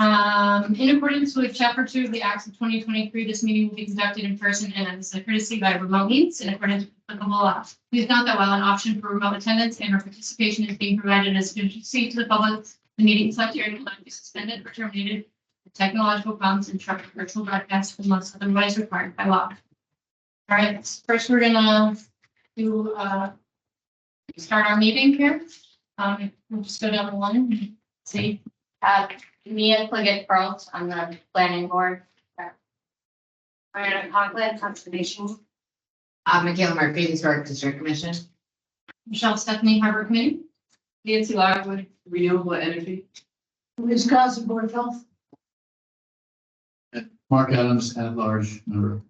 In accordance with Chapter 2 of the Acts of 2023, this meeting will be conducted in person and as a courtesy by remote means in accordance with applicable law. Please note that while an option for remote attendance and or participation is being provided as a courtesy to the public, the meeting select hearing will not be suspended or terminated for technological problems and virtual broadcast unless otherwise required by law. All right, first we're gonna do start our meeting here. We'll just go down one. See. Mia Pliget-Pearls on the planning board. Mariana Conklin, conservation. Michaela Murphy, Historic District Commission. Michelle Stephanie, Harbor Committee. Nancy Lockwood, Renewable Energy. Liz Cosby, Board of Health. Mark Adams, at large member.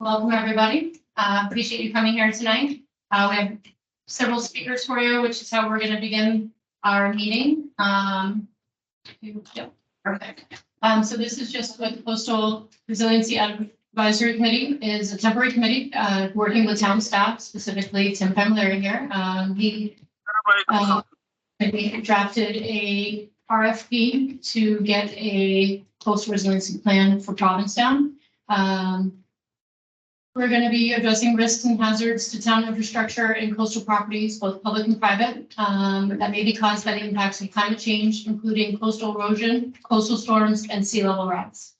Welcome, everybody. Appreciate you coming here tonight. We have several speakers for you, which is how we're going to begin our meeting. Perfect. So this is just what the Coastal Resiliency Advisory Committee is, a temporary committee working with town staff, specifically Tim Pemler here. We drafted a RFP to get a coastal resiliency plan for Provincetown. We're going to be addressing risks and hazards to town infrastructure and coastal properties, both public and private, that may be caused by the impacts of climate change, including coastal erosion, coastal storms, and sea level rise.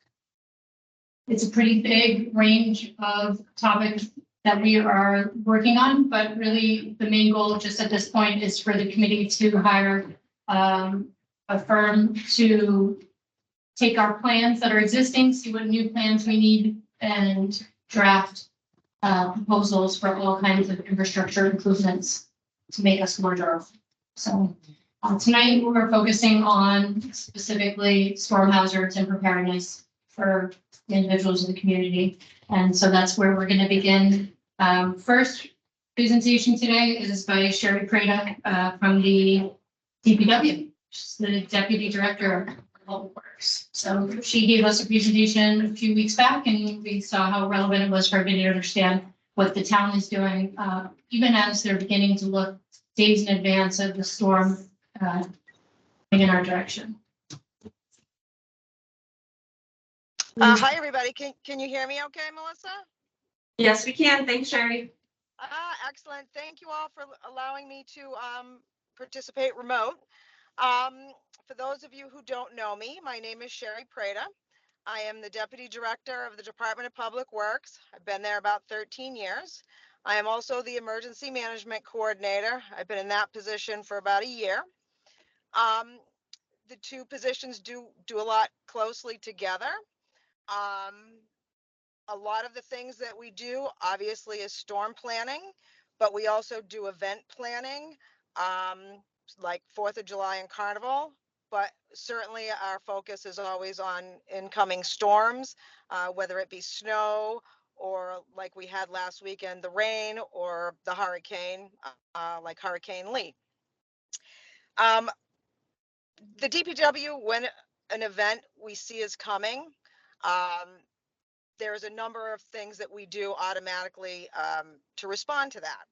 It's a pretty big range of topics that we are working on, but really the main goal just at this point is for the committee to hire a firm to take our plans that are existing, see what new plans we need, and draft proposals for all kinds of infrastructure improvements to make us more durable. So tonight we're focusing on specifically storm hazards and preparedness for the individuals in the community. And so that's where we're going to begin. First presentation today is by Sherry Prada from the DPW, she's the Deputy Director of Public Works. So she gave us a presentation a few weeks back and we saw how relevant it was for everybody to understand what the town is doing, even as they're beginning to look days in advance of the storm in our direction. Hi, everybody. Can you hear me okay, Melissa? Yes, we can. Thanks, Sherry. Excellent. Thank you all for allowing me to participate remote. For those of you who don't know me, my name is Sherry Prada. I am the Deputy Director of the Department of Public Works. I've been there about 13 years. I am also the Emergency Management Coordinator. I've been in that position for about a year. The two positions do a lot closely together. A lot of the things that we do obviously is storm planning, but we also do event planning, like 4th of July and Carnival. But certainly our focus is always on incoming storms, whether it be snow or like we had last weekend, the rain or the hurricane, like Hurricane Lee. The DPW, when an event we see is coming, there's a number of things that we do automatically to respond to that.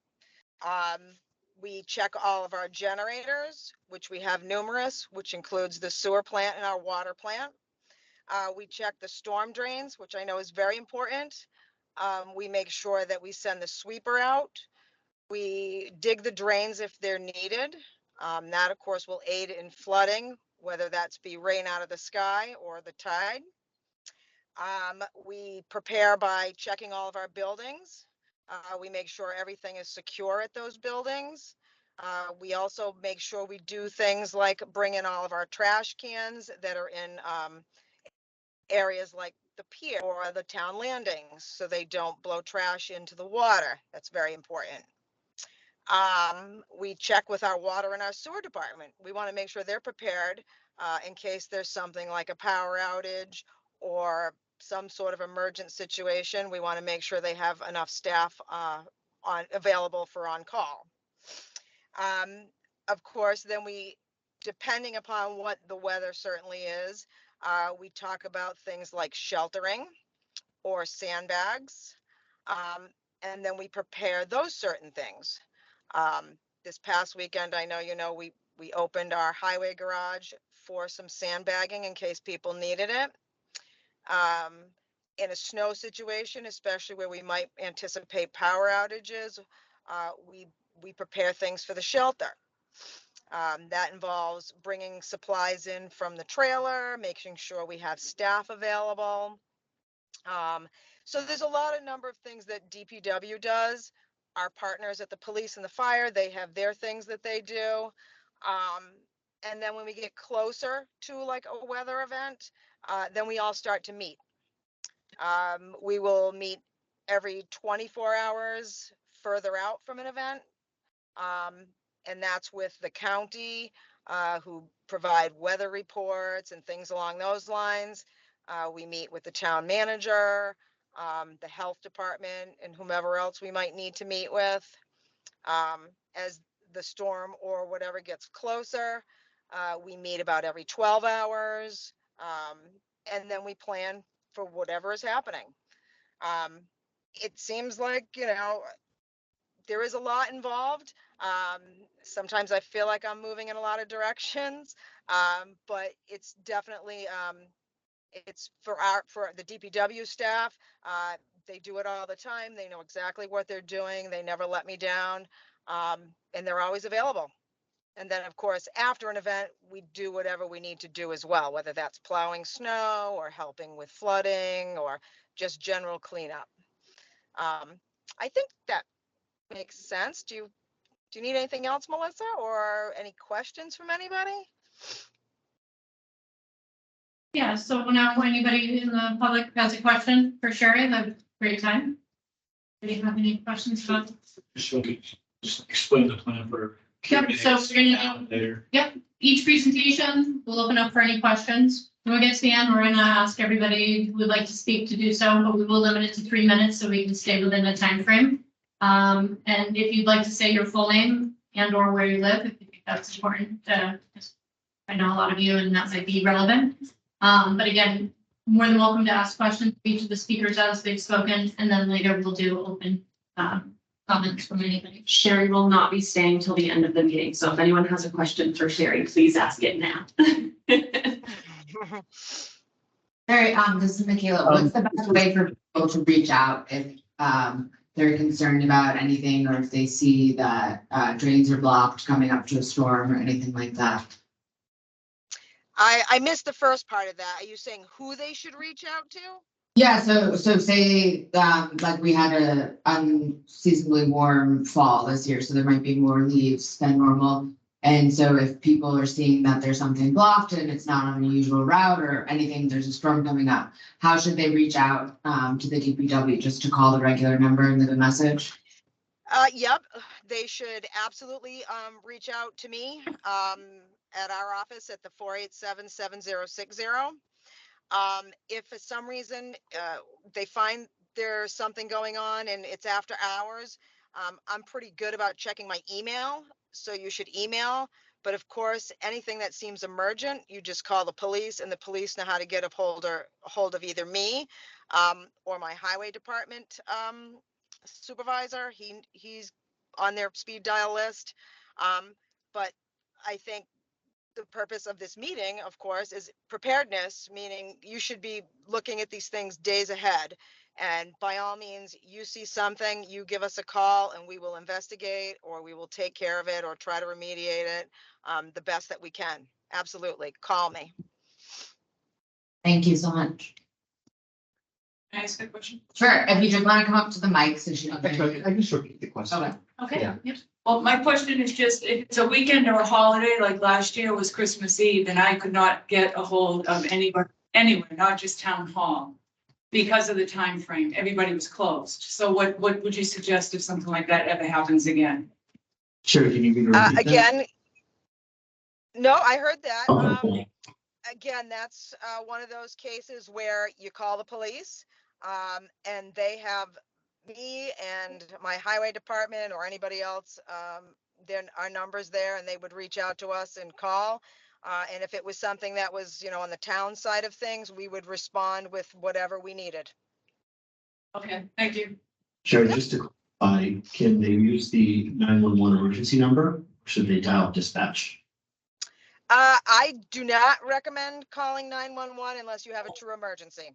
We check all of our generators, which we have numerous, which includes the sewer plant and our water plant. We check the storm drains, which I know is very important. We make sure that we send the sweeper out. We dig the drains if they're needed. That, of course, will aid in flooding, whether that's be rain out of the sky or the tide. We prepare by checking all of our buildings. We make sure everything is secure at those buildings. We also make sure we do things like bring in all of our trash cans that are in areas like the pier or the town landings, so they don't blow trash into the water. That's very important. We check with our water and our sewer department. We want to make sure they're prepared in case there's something like a power outage or some sort of emergent situation. We want to make sure they have enough staff available for on call. Of course, then we, depending upon what the weather certainly is, we talk about things like sheltering or sandbags, and then we prepare those certain things. This past weekend, I know, we opened our highway garage for some sandbagging in case people needed it. In a snow situation, especially where we might anticipate power outages, we prepare things for the shelter. That involves bringing supplies in from the trailer, making sure we have staff available. So there's a number of things that DPW does. Our partners at the police and the fire, they have their things that they do. And then when we get closer to like a weather event, then we all start to meet. We will meet every 24 hours further out from an event. And that's with the county, who provide weather reports and things along those lines. We meet with the town manager, the health department, and whomever else we might need to meet with. As the storm or whatever gets closer, we meet about every 12 hours. And then we plan for whatever is happening. It seems like, there is a lot involved. Sometimes I feel like I'm moving in a lot of directions, but it's definitely, it's for the DPW staff. They do it all the time. They know exactly what they're doing. They never let me down, and they're always available. And then, of course, after an event, we do whatever we need to do as well, whether that's plowing snow or helping with flooding or just general cleanup. I think that makes sense. Do you need anything else, Melissa, or any questions from anybody? Yeah, so now when anybody in the public has a question for Sherry, have a great time. Do you have any questions about? Just explain the plan for. Yep, so we're gonna Later. each presentation, we'll open up for any questions. When we get to the end, we're gonna ask everybody who would like to speak to do so, but we will limit it to 3 minutes so we can stay within the time frame. And if you'd like to say your full name and or where you live, if you think that's important, I know a lot of you and that might be relevant. But again, more than welcome to ask questions of each of the speakers as they've spoken, and then later we'll do open comments from anybody. Sherry will not be staying till the end of the meeting, so if anyone has a question for Sherry, please ask it now. Sorry, this is Michaela. What's the best way for people to reach out if they're concerned about anything, or if they see that drains are blocked coming up to a storm or anything like that? I missed the first part of that. Are you saying who they should reach out to? Yeah, so say like we had a unseasonably warm fall this year, so there might be more leaves than normal. And so if people are seeing that there's something blocked and it's not on the usual route or anything, there's a storm coming up, how should they reach out to the DPW? Just to call the regular number and leave a message? Yep, they should absolutely reach out to me at our office at the 487-7060. If for some reason they find there's something going on and it's after hours, I'm pretty good about checking my email. So you should email. But of course, anything that seems emergent, you just call the police, and the police know how to get a hold of either me or my highway department supervisor. He's on their speed dial list. But I think the purpose of this meeting, of course, is preparedness, meaning you should be looking at these things days ahead. And by all means, you see something, you give us a call and we will investigate, or we will take care of it or try to remediate it the best that we can. Absolutely. Call me. Thank you so much. Can I ask a question? Sure, if you just want to come up to the mic so she can. Actually, I can just repeat the question. Okay. Okay, Yeah. yep. Well, my question is just, if it's a weekend or a holiday, like last year was Christmas Eve, and I could not get a hold of anybody, anywhere, not just town hall, because of the time frame. Everybody was closed. So what would you suggest if something like that ever happens again? Sure, can you repeat that? Again, no, I heard that. Okay. Again, that's one of those cases where you call the police and they have me and my highway department or anybody else, then our numbers there, and they would reach out to us and call. And if it was something that was, on the town side of things, we would respond with whatever we needed. Okay, thank you. Sure, just to can they use the 911 emergency number? Or should they dial dispatch? I do not recommend calling 911 unless you have a true emergency.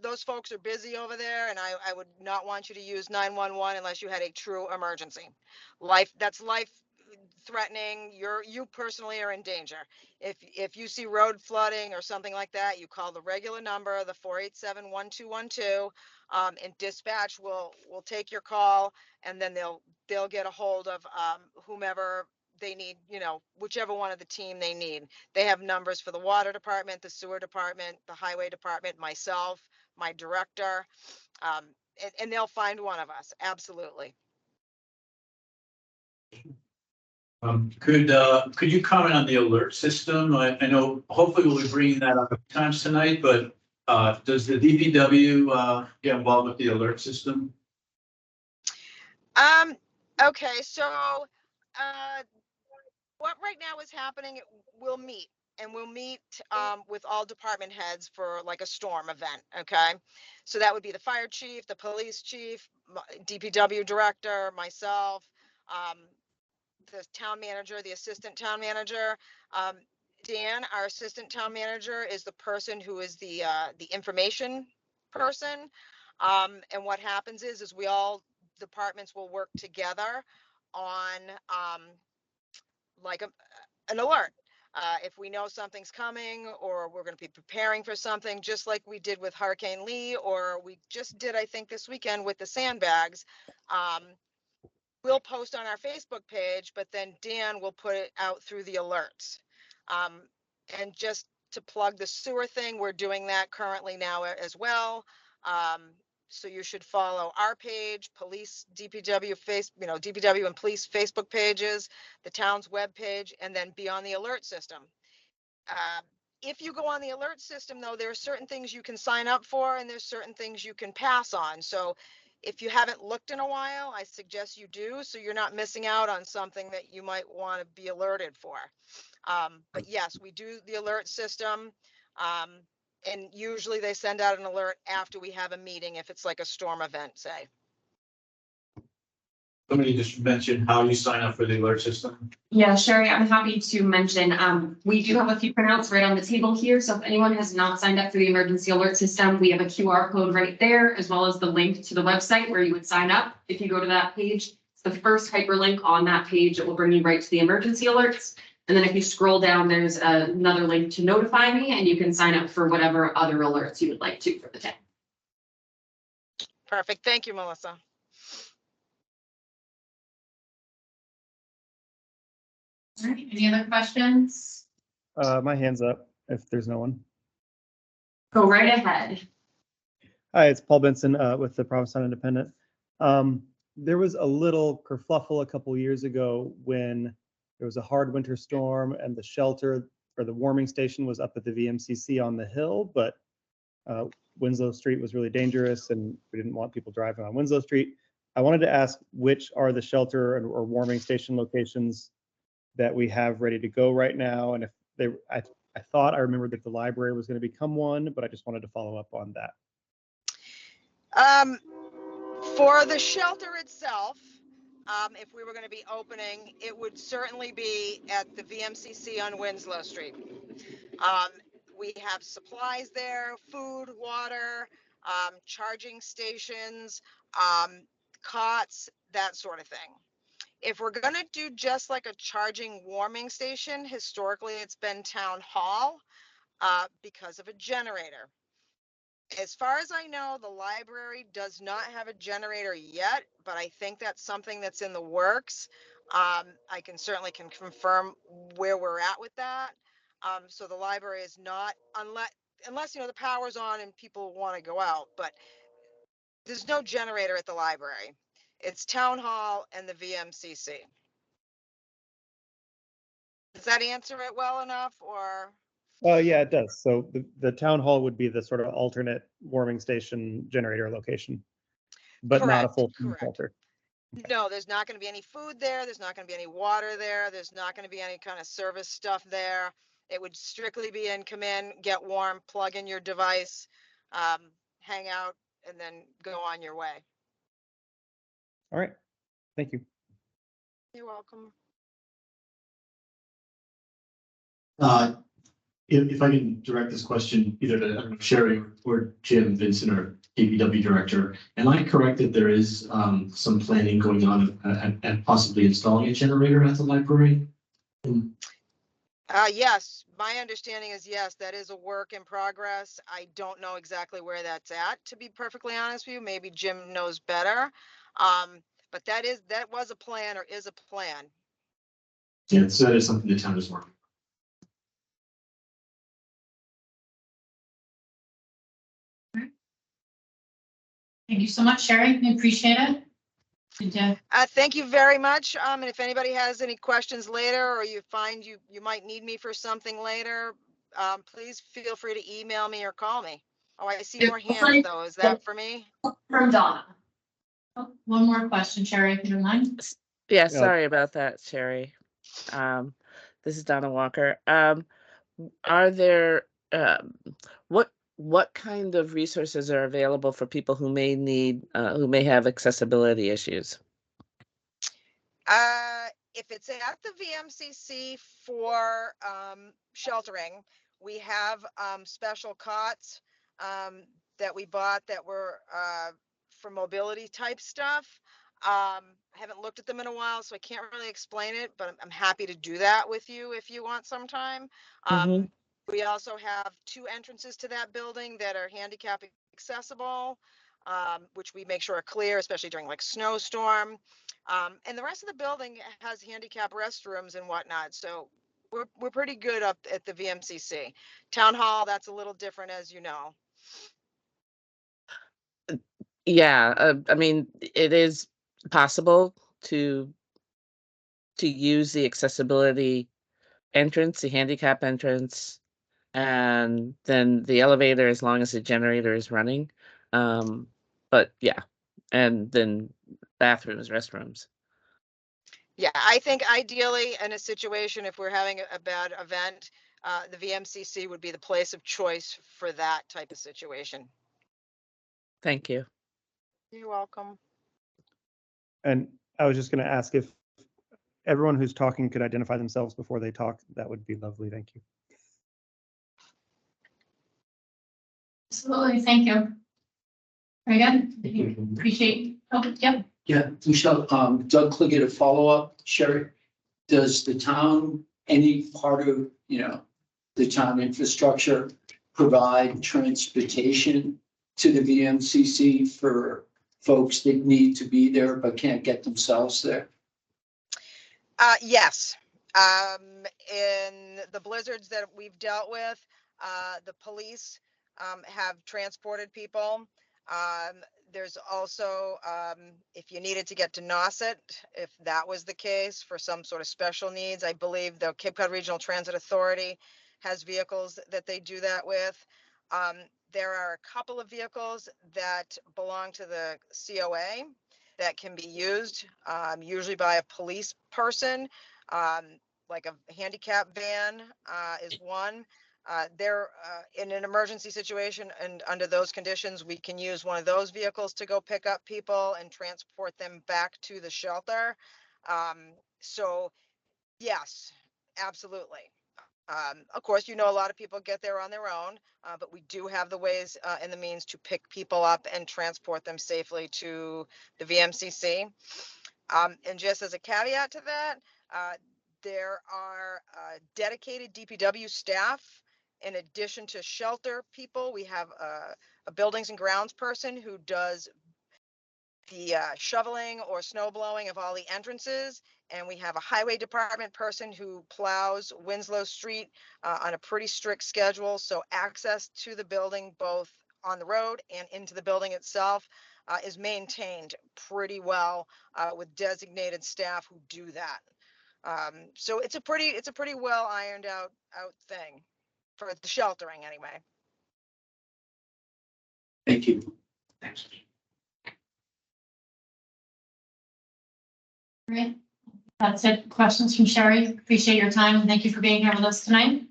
Those folks are busy over there, and I would not want you to use 911 unless you had a true emergency. That's life threatening. You personally are in danger. If you see road flooding or something like that, you call the regular number, the 487-1212, and dispatch will take your call, and then they'll get a hold of whomever they need, whichever one of the team they need. They have numbers for the water department, the sewer department, the highway department, myself, my director, and they'll find one of us. Absolutely. Could you comment on the alert system? I know hopefully we'll be bringing that up times tonight, but does the DPW get involved with the alert system? Okay, so what right now is happening, we'll meet with all department heads for like a storm event. Okay, so that would be the fire chief, the police chief, DPW director, myself, the town manager, the assistant town manager. Dan, our assistant town manager, is the person who is the information person. And what happens is we all departments will work together on like an alert. If we know something's coming or we're going to be preparing for something, just like we did with Hurricane Lee, or we just did, I think, this weekend with the sandbags, we'll post on our Facebook page, but then Dan will put it out through the alerts. And just to plug the sewer thing, we're doing that currently now as well. So you should follow our page, police, DPW, DPW and police Facebook pages, the town's web page, and then be on the alert system. If you go on the alert system, though, there are certain things you can sign up for and there's certain things you can pass on. So if you haven't looked in a while, I suggest you do, so you're not missing out on something that you might want to be alerted for. But yes, we do the alert system. And usually they send out an alert after we have a meeting, if it's like a storm event, say. Somebody just mentioned how you sign up for the alert system. Yeah, Sherry, I'm happy to mention, we do have a few printouts right on the table here. So if anyone has not signed up for the emergency alert system, we have a QR code right there, as well as the link to the website where you would sign up. If you go to that page, it's the first hyperlink on that page. It will bring you right to the emergency alerts. And then if you scroll down, there's another link to notify me, and you can sign up for whatever other alerts you would like to for the day. Perfect. Thank you, Melissa. All right, any other questions? My hand's up if there's no one. Go right ahead. Hi, it's Paul Benson with the Provincetown Independent. There was a little kerfluffle a couple years ago when there was a hard winter storm and the shelter or the warming station was up at the VMCC on the hill, but Winslow Street was really dangerous and we didn't want people driving on Winslow Street. I wanted to ask which are the shelter or warming station locations that we have ready to go right now, and if they, I thought I remembered that the library was going to become one, but I just wanted to follow up on that. For the shelter itself, if we were going to be opening, it would certainly be at the VMCC on Winslow Street. We have supplies there, food, water, charging stations, cots, that sort of thing. If we're going to do just like a charging warming station, historically it's been Town Hall because of a generator. As far as I know, the library does not have a generator yet, but I think that's something that's in the works. I can certainly confirm where we're at with that. So the library is not, unless the power's on and people want to go out, but there's no generator at the library. It's Town Hall and the VMCC. Does that answer it well enough, or? Yeah, it does. So the town hall would be the sort of alternate warming station generator location, but not a Correct, full correct. shelter. No, there's not going to be any food there. There's not going to be any water there. There's not going to be any kind of service stuff there. It would strictly be come in, get warm, plug in your device, hang out and then go on your way. All right. Thank you. You're welcome. If I can direct this question either to Sherry or Jim, Vincent, or DPW director, am I correct that there is some planning going on at possibly installing a generator at the library? Yes, my understanding is yes, that is a work in progress. I don't know exactly where that's at, to be perfectly honest with you. Maybe Jim knows better. But that was a plan or is a plan. Yeah, so that is something the town is working. Thank you so much, Sherry. We appreciate it. Good to Thank you very much. And if anybody has any questions later, or you find you might need me for something later, please feel free to email me or call me. Oh, I see more hands though. Is that for me? From Donna. Oh, one more question, Sherry, if you don't mind. Yeah, sorry about that, Sherry. This is Donna Walker. Are there what kind of resources are available for people who may need who may have accessibility issues? If it's at the VMCC for sheltering, we have special cots that we bought that were for mobility type stuff. I haven't looked at them in a while, so I can't really explain it, but I'm happy to do that with you if you want sometime. We also have 2 entrances to that building that are handicap accessible, which we make sure are clear, especially during like snowstorm. And the rest of the building has handicap restrooms and whatnot. So we're pretty good up at the VMCC. Town Hall, that's a little different, as you know. Yeah, I mean, it is possible to use the accessibility entrance, the handicap entrance, and then the elevator as long as the generator is running. But yeah, and then bathrooms, restrooms. Yeah, I think ideally in a situation, if we're having a bad event, the VMCC would be the place of choice for that type of situation. Thank you. You're welcome. And I was just going to ask if everyone who's talking could identify themselves before they talk. That would be lovely. Thank you. Absolutely, thank you. Very good. Appreciate. Oh, yep. Yeah, Michelle, Doug Cliggett, a follow-up. Sherry, does the town, any part of, the town infrastructure provide transportation to the VMCC for folks that need to be there but can't get themselves there? Yes. In the blizzards that we've dealt with, the police have transported people. There's also, if you needed to get to Nauset, if that was the case for some sort of special needs, I believe the Cape Cod Regional Transit Authority has vehicles that they do that with. There are a couple of vehicles that belong to the COA that can be used, usually by a police person, like a handicap van is one. They're in an emergency situation, and under those conditions, we can use one of those vehicles to go pick up people and transport them back to the shelter. So yes, absolutely. Of course, a lot of people get there on their own, but we do have the ways and the means to pick people up and transport them safely to the VMCC. And just as a caveat to that, there are dedicated DPW staff. In addition to shelter people, we have a buildings and grounds person who does the shoveling or snow blowing of all the entrances. And we have a highway department person who plows Winslow Street on a pretty strict schedule. So access to the building, both on the road and into the building itself, is maintained pretty well with designated staff who do that. So it's a pretty well ironed out thing for the sheltering anyway. Thank you. Thanks. Great. That's it. Questions from Sherry. Appreciate your time. Thank you for being here with us tonight.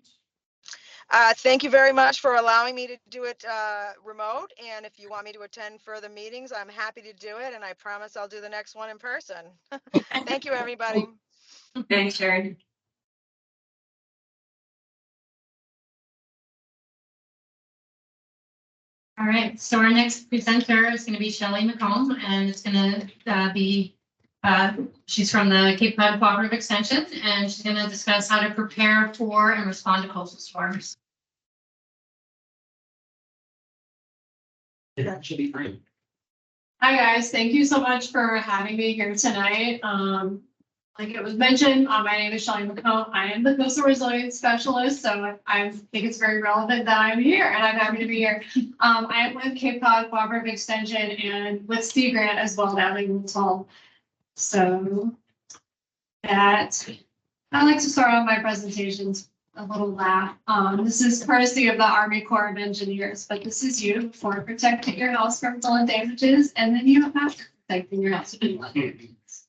Thank you very much for allowing me to do it remote. And if you want me to attend further meetings, I'm happy to do it. And I promise I'll do the next one in person. Thank you, everybody. Thanks, Sherry. All right, so our next presenter is going to be Shelley McComb, and it's going to be, she's from the Cape Cod Cooperative Extension, and she's going to discuss how to prepare for and respond to coastal storms. That should be great. Hi, guys. Thank you so much for having me here tonight. Like it was mentioned, my name is Shelley McComb. I am the coastal resilience specialist, so I think it's very relevant that I'm here, and I'm happy to be here. I am with Cape Cod Cooperative Extension and with Sea Grant as well down in Woods Hole. So that I like to start off my presentations a little laugh. This is courtesy of the Army Corps of Engineers, but this is you for protecting your house from flood damages, and then you have to protecting your house from flood damages.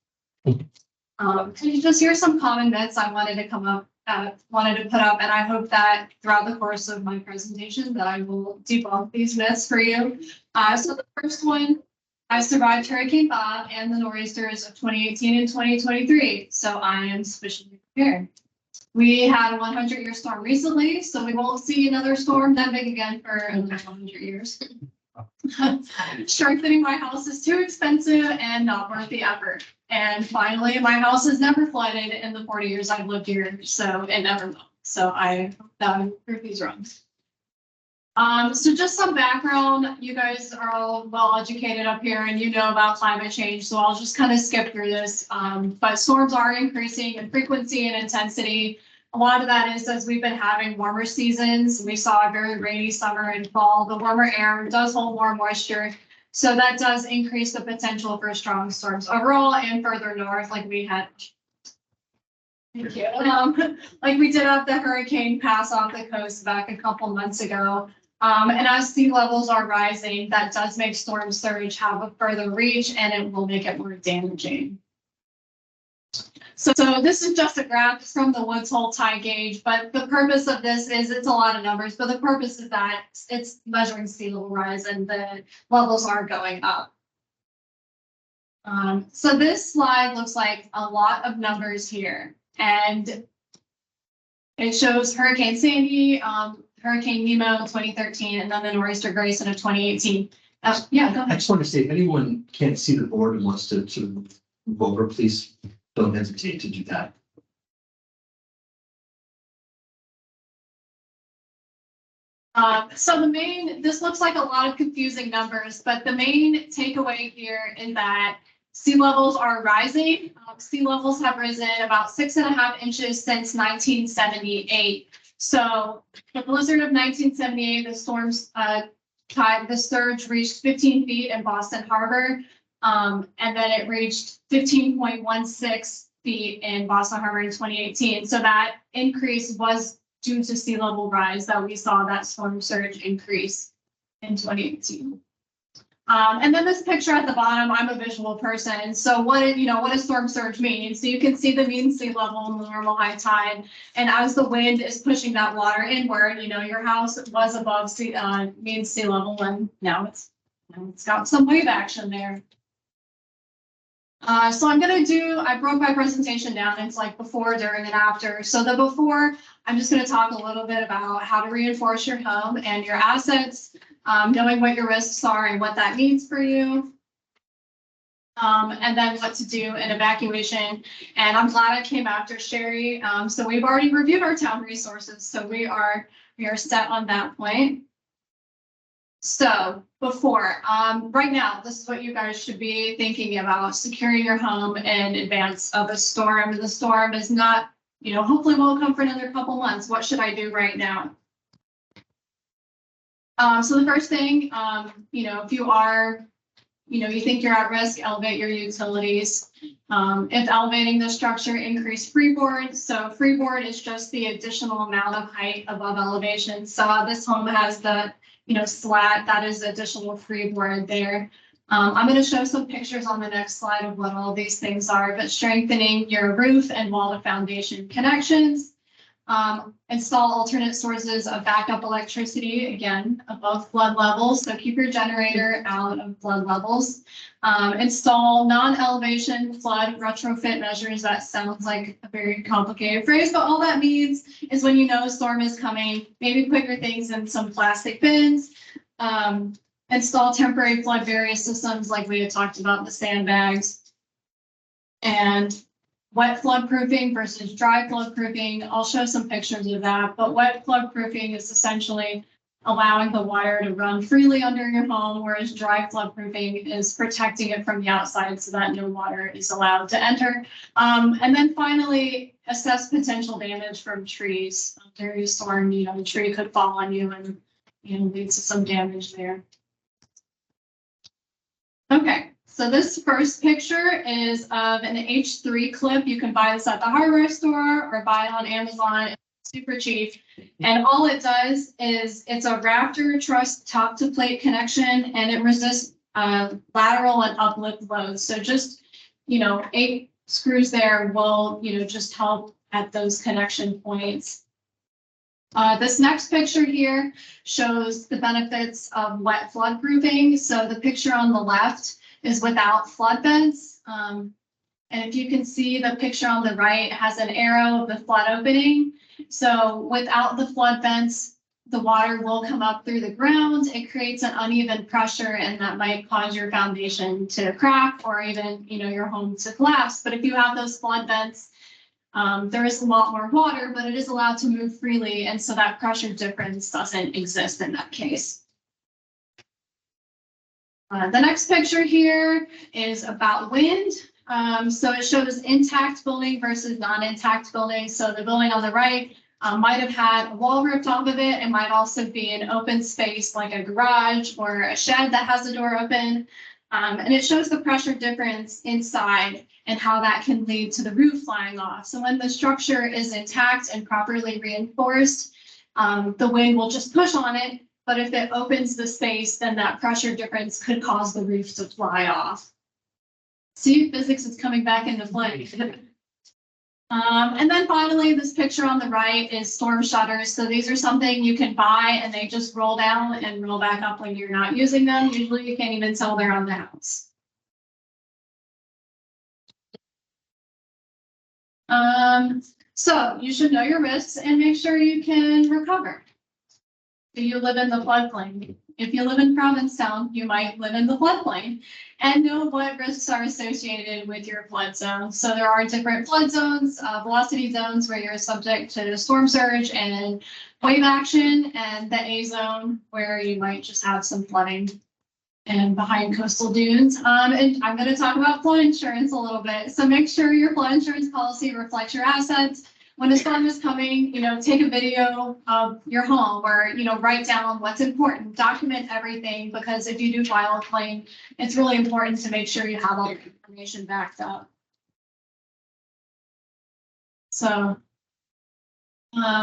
And just here's some common myths I wanted to put up, and I hope that throughout the course of my presentation that I will debunk these myths for you. So the first one, I survived Hurricane Bob and the nor'easters of 2018 and 2023, so I am sufficiently prepared. We had a 100-year storm recently, so we won't see another storm that big again for another 100 years. Strengthening my house is too expensive and not worth the effort. And finally, my house has never flooded in the 40 years I've lived here, so it never will. So I hope that I prove these wrong. So just some background. You guys are all well educated up here and you know about climate change, so I'll just kind of skip through this. But storms are increasing in frequency and intensity. A lot of that is as we've been having warmer seasons. We saw a very rainy summer and fall. The warmer air does hold more moisture. So that does increase the potential for strong storms overall and further north, like we had. Thank you. Like we did have the hurricane pass off the coast back a couple months ago. And as sea levels are rising, that does make storm surge have a further reach and it will make it more damaging. So this is just a graph from the Woods Hole tide gauge, but the purpose of this is it's a lot of numbers, but the purpose is that it's measuring sea level rise and the levels are going up. So this slide looks like a lot of numbers here, and it shows Hurricane Sandy, Hurricane Nemo in 2013, and then the Nor'easter Grayson of 2018. Yeah, go I ahead. just want to say, if anyone can't see the board and wants to sort of move over, please don't hesitate to do that. So this looks like a lot of confusing numbers, but the main takeaway here is that sea levels are rising. Sea levels have risen about 6.5 inches since 1978. So the blizzard of 1978, the surge reached 15 feet in Boston Harbor. And then it reached 15.16 feet in Boston Harbor in 2018. So that increase was due to sea level rise that we saw that storm surge increase in 2018. And then this picture at the bottom, I'm a visual person. So what does storm surge mean? So you can see the mean sea level and the normal high tide. And as the wind is pushing that water inward, your house was above mean sea level, and now it's got some wave action there. So I broke my presentation down into like before, during, and after. So the before, I'm just going to talk a little bit about how to reinforce your home and your assets, knowing what your risks are and what that means for you. And then what to do in evacuation. And I'm glad I came after Sherry. So we've already reviewed our town resources. So we are set on that point. So before, right now, this is what you guys should be thinking about: securing your home in advance of a storm. The storm is not, hopefully won't come for another couple months. What should I do right now? So the first thing, if you are, you think you're at risk, elevate your utilities. If elevating the structure, increase freeboard. So freeboard is just the additional amount of height above elevation. So this home has the slat, that is additional freeboard there. I'm going to show some pictures on the next slide of what all these things are, but strengthening your roof and wall to foundation connections. Install alternate sources of backup electricity, again, above flood levels, so keep your generator out of flood levels. Install non-elevation flood retrofit measures. That sounds like a very complicated phrase, but all that means is when you know a storm is coming, maybe put your things in some plastic bins. Install temporary flood barrier systems like we had talked about, the sandbags. And wet flood proofing versus dry flood proofing. I'll show some pictures of that, but wet flood proofing is essentially allowing the water to run freely under your home, whereas dry flood proofing is protecting it from the outside so that no water is allowed to enter. And then finally, assess potential damage from trees. During a storm, you know, the tree could fall on you and, you know, lead to some damage there. Okay. So this first picture is of an H3 clip. You can buy this at the hardware store or buy it on Amazon. It's super cheap. And all it does is it's a Raptor truss top to plate connection, and it resists lateral and uplift loads. So just, you know, 8 screws there will, you know, just help at those connection points. This next picture here shows the benefits of wet flood proofing. So the picture on the left is without flood vents. And if you can see, the picture on the right has an arrow of the flood opening. So without the flood vents, the water will come up through the ground. It creates an uneven pressure, and that might cause your foundation to crack or even, you know, your home to collapse. But if you have those flood vents, there is a lot more water, but it is allowed to move freely. And so that pressure difference doesn't exist in that case. The next picture here is about wind. So it shows intact building versus non-intact building. So the building on the right might have had a wall ripped off of it. It might also be an open space like a garage or a shed that has the door open. And it shows the pressure difference inside and how that can lead to the roof flying off. So when the structure is intact and properly reinforced, the wind will just push on it. But if it opens the space, then that pressure difference could cause the roof to fly off. See, physics is coming back into play. And then finally, this picture on the right is storm shutters. So these are something you can buy and they just roll down and roll back up when you're not using them. Usually you can't even tell they're on the house. So you should know your risks and make sure you can recover. Do you live in the floodplain? If you live in Provincetown, you might live in the floodplain and know what risks are associated with your flood zone. So there are different flood zones, velocity zones where you're subject to storm surge and wave action, and the A zone where you might just have some flooding and behind coastal dunes. And I'm going to talk about flood insurance a little bit. So make sure your flood insurance policy reflects your assets. When a storm is coming, you know, take a video of your home or, you know, write down what's important, document everything, because if you do file a claim, it's really important to make sure you have all the information backed up. So,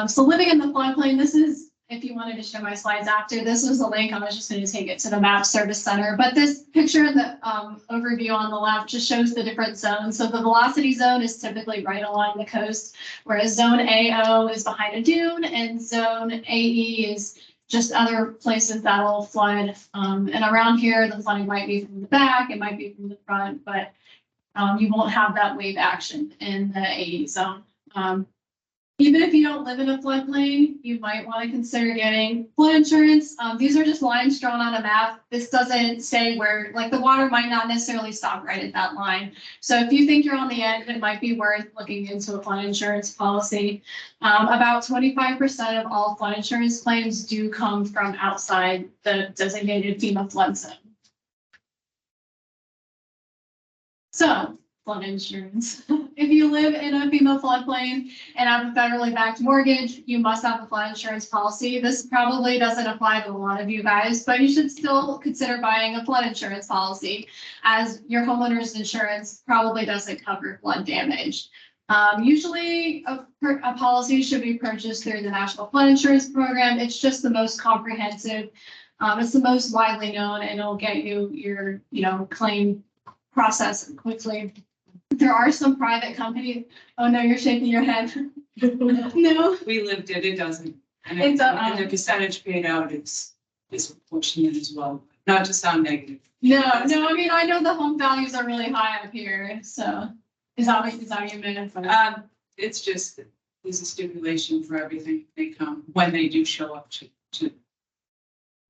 so living in the floodplain, this is, if you wanted to show my slides after, this was the link. I was just going to take it to the Map Service Center. But this picture in the overview on the left just shows the different zones. So the velocity zone is typically right along the coast, whereas zone AO is behind a dune and zone AE is just other places that'll flood. And around here, the flooding might be from the back, it might be from the front, but you won't have that wave action in the AE zone. Even if you don't live in a floodplain, you might want to consider getting flood insurance. These are just lines drawn on a map. This doesn't say where, like the water might not necessarily stop right at that line. So if you think you're on the end, it might be worth looking into a flood insurance policy. About 25% of all flood insurance claims do come from outside the designated FEMA flood zone. So, flood insurance. If you live in a FEMA floodplain and have a federally backed mortgage, you must have a flood insurance policy. This probably doesn't apply to a lot of you guys, but you should still consider buying a flood insurance policy, as your homeowner's insurance probably doesn't cover flood damage. Usually a policy should be purchased through the National Flood Insurance Program. It's just the most comprehensive. It's the most widely known, and it'll get you your, you know, claim process quickly. There are some private companies. Oh no, you're shaking your head. No, We lived it, it doesn't. And It's, and the percentage paid out is proportionate as well, not to sound negative. no, I mean, I know the home values are really high up here, so is that what you meant? It's just, there's a stipulation for everything they come, when they do show up to.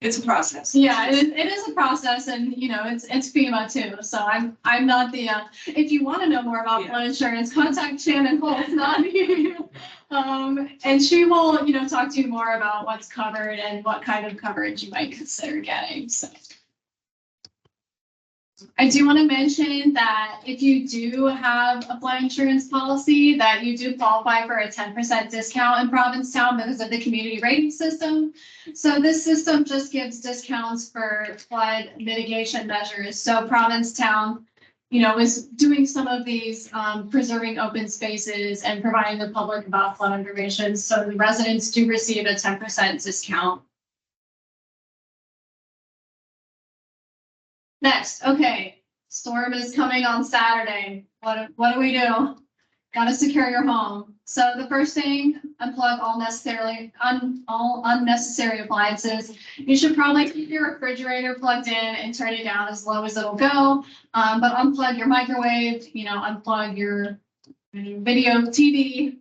It's a process. Yeah, it is a process and, you know, it's FEMA too. So I'm not the, if you want to know more about flood insurance, contact Shannon Holt, not me. And she will, you know, talk to you more about what's covered and what kind of coverage you might consider getting, so. I do want to mention that if you do have a flood insurance policy, that you do qualify for a 10% discount in Provincetown because of the community rating system. So this system just gives discounts for flood mitigation measures. So Provincetown, you know, is doing some of these preserving open spaces and providing the public about flood information. So the residents do receive a 10% discount. Next, okay, storm is coming on Saturday. What do we do? Got to secure your home. So the first thing, unplug all unnecessary appliances. You should probably keep your refrigerator plugged in and turn it down as low as it'll go. But unplug your microwave, you know, unplug your video, TV.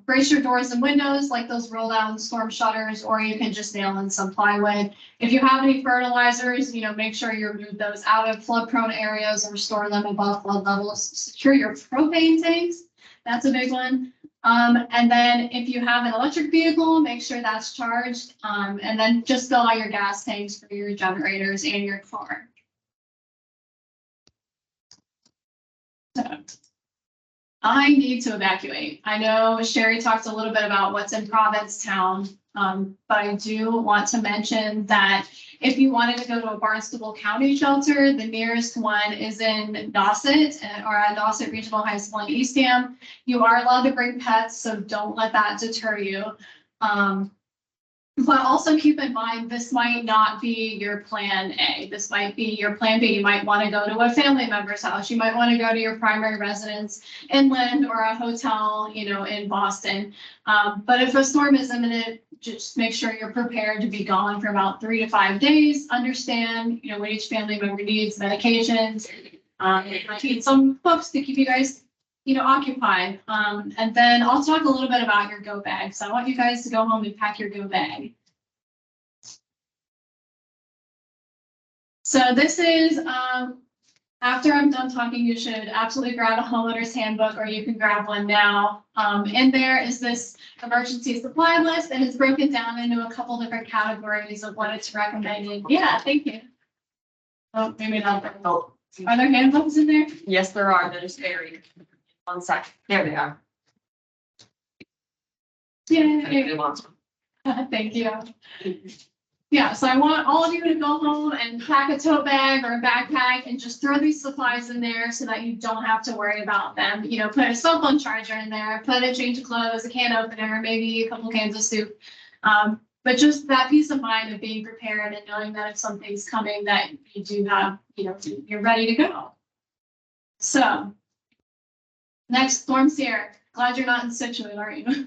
Brace your doors and windows like those roll down storm shutters, or you can just nail in some plywood. If you have any fertilizers, you know, make sure you remove those out of flood prone areas or store them above flood levels. Secure your propane tanks. That's a big one. And then if you have an electric vehicle, make sure that's charged. And then just fill out your gas tanks for your generators and your car. So, I need to evacuate. I know Sherry talked a little bit about what's in Provincetown, but I do want to mention that if you wanted to go to a Barnstable County shelter, the nearest one is in Dorset or at Dorset Regional High School in Eastham. You are allowed to bring pets, so don't let that deter you. But also keep in mind, this might not be your plan A. This might be your plan B. You might want to go to a family member's house. You might want to go to your primary residence inland or a hotel, you know, in Boston. But if a storm is imminent, just make sure you're prepared to be gone for about 3 to 5 days. Understand, you know, what each family member needs, medications, feed some books to keep you guys, you know, occupied. And then I'll talk a little bit about your go bag. So I want you guys to go home and pack your go bag. So this is, after I'm done talking, you should absolutely grab a homeowner's handbook, or you can grab one now. In there is this emergency supply list, and it's broken down into a couple different categories of what it's recommended. Yeah, thank you. Oh, maybe not. Oh. Are there handbooks in there? Yes, there are. They're just buried. 1 sec. There they are. Yeah. Thank you. Yeah, so I want all of you to go home and pack a tote bag or a backpack and just throw these supplies in there so that you don't have to worry about them. You know, put a cell phone charger in there, put a change of clothes, a can opener, maybe a couple cans of soup. But just that peace of mind of being prepared and knowing that if something's coming, that you do have, you know, you're ready to go. So next, storm's here. Glad you're not in Situate, are you?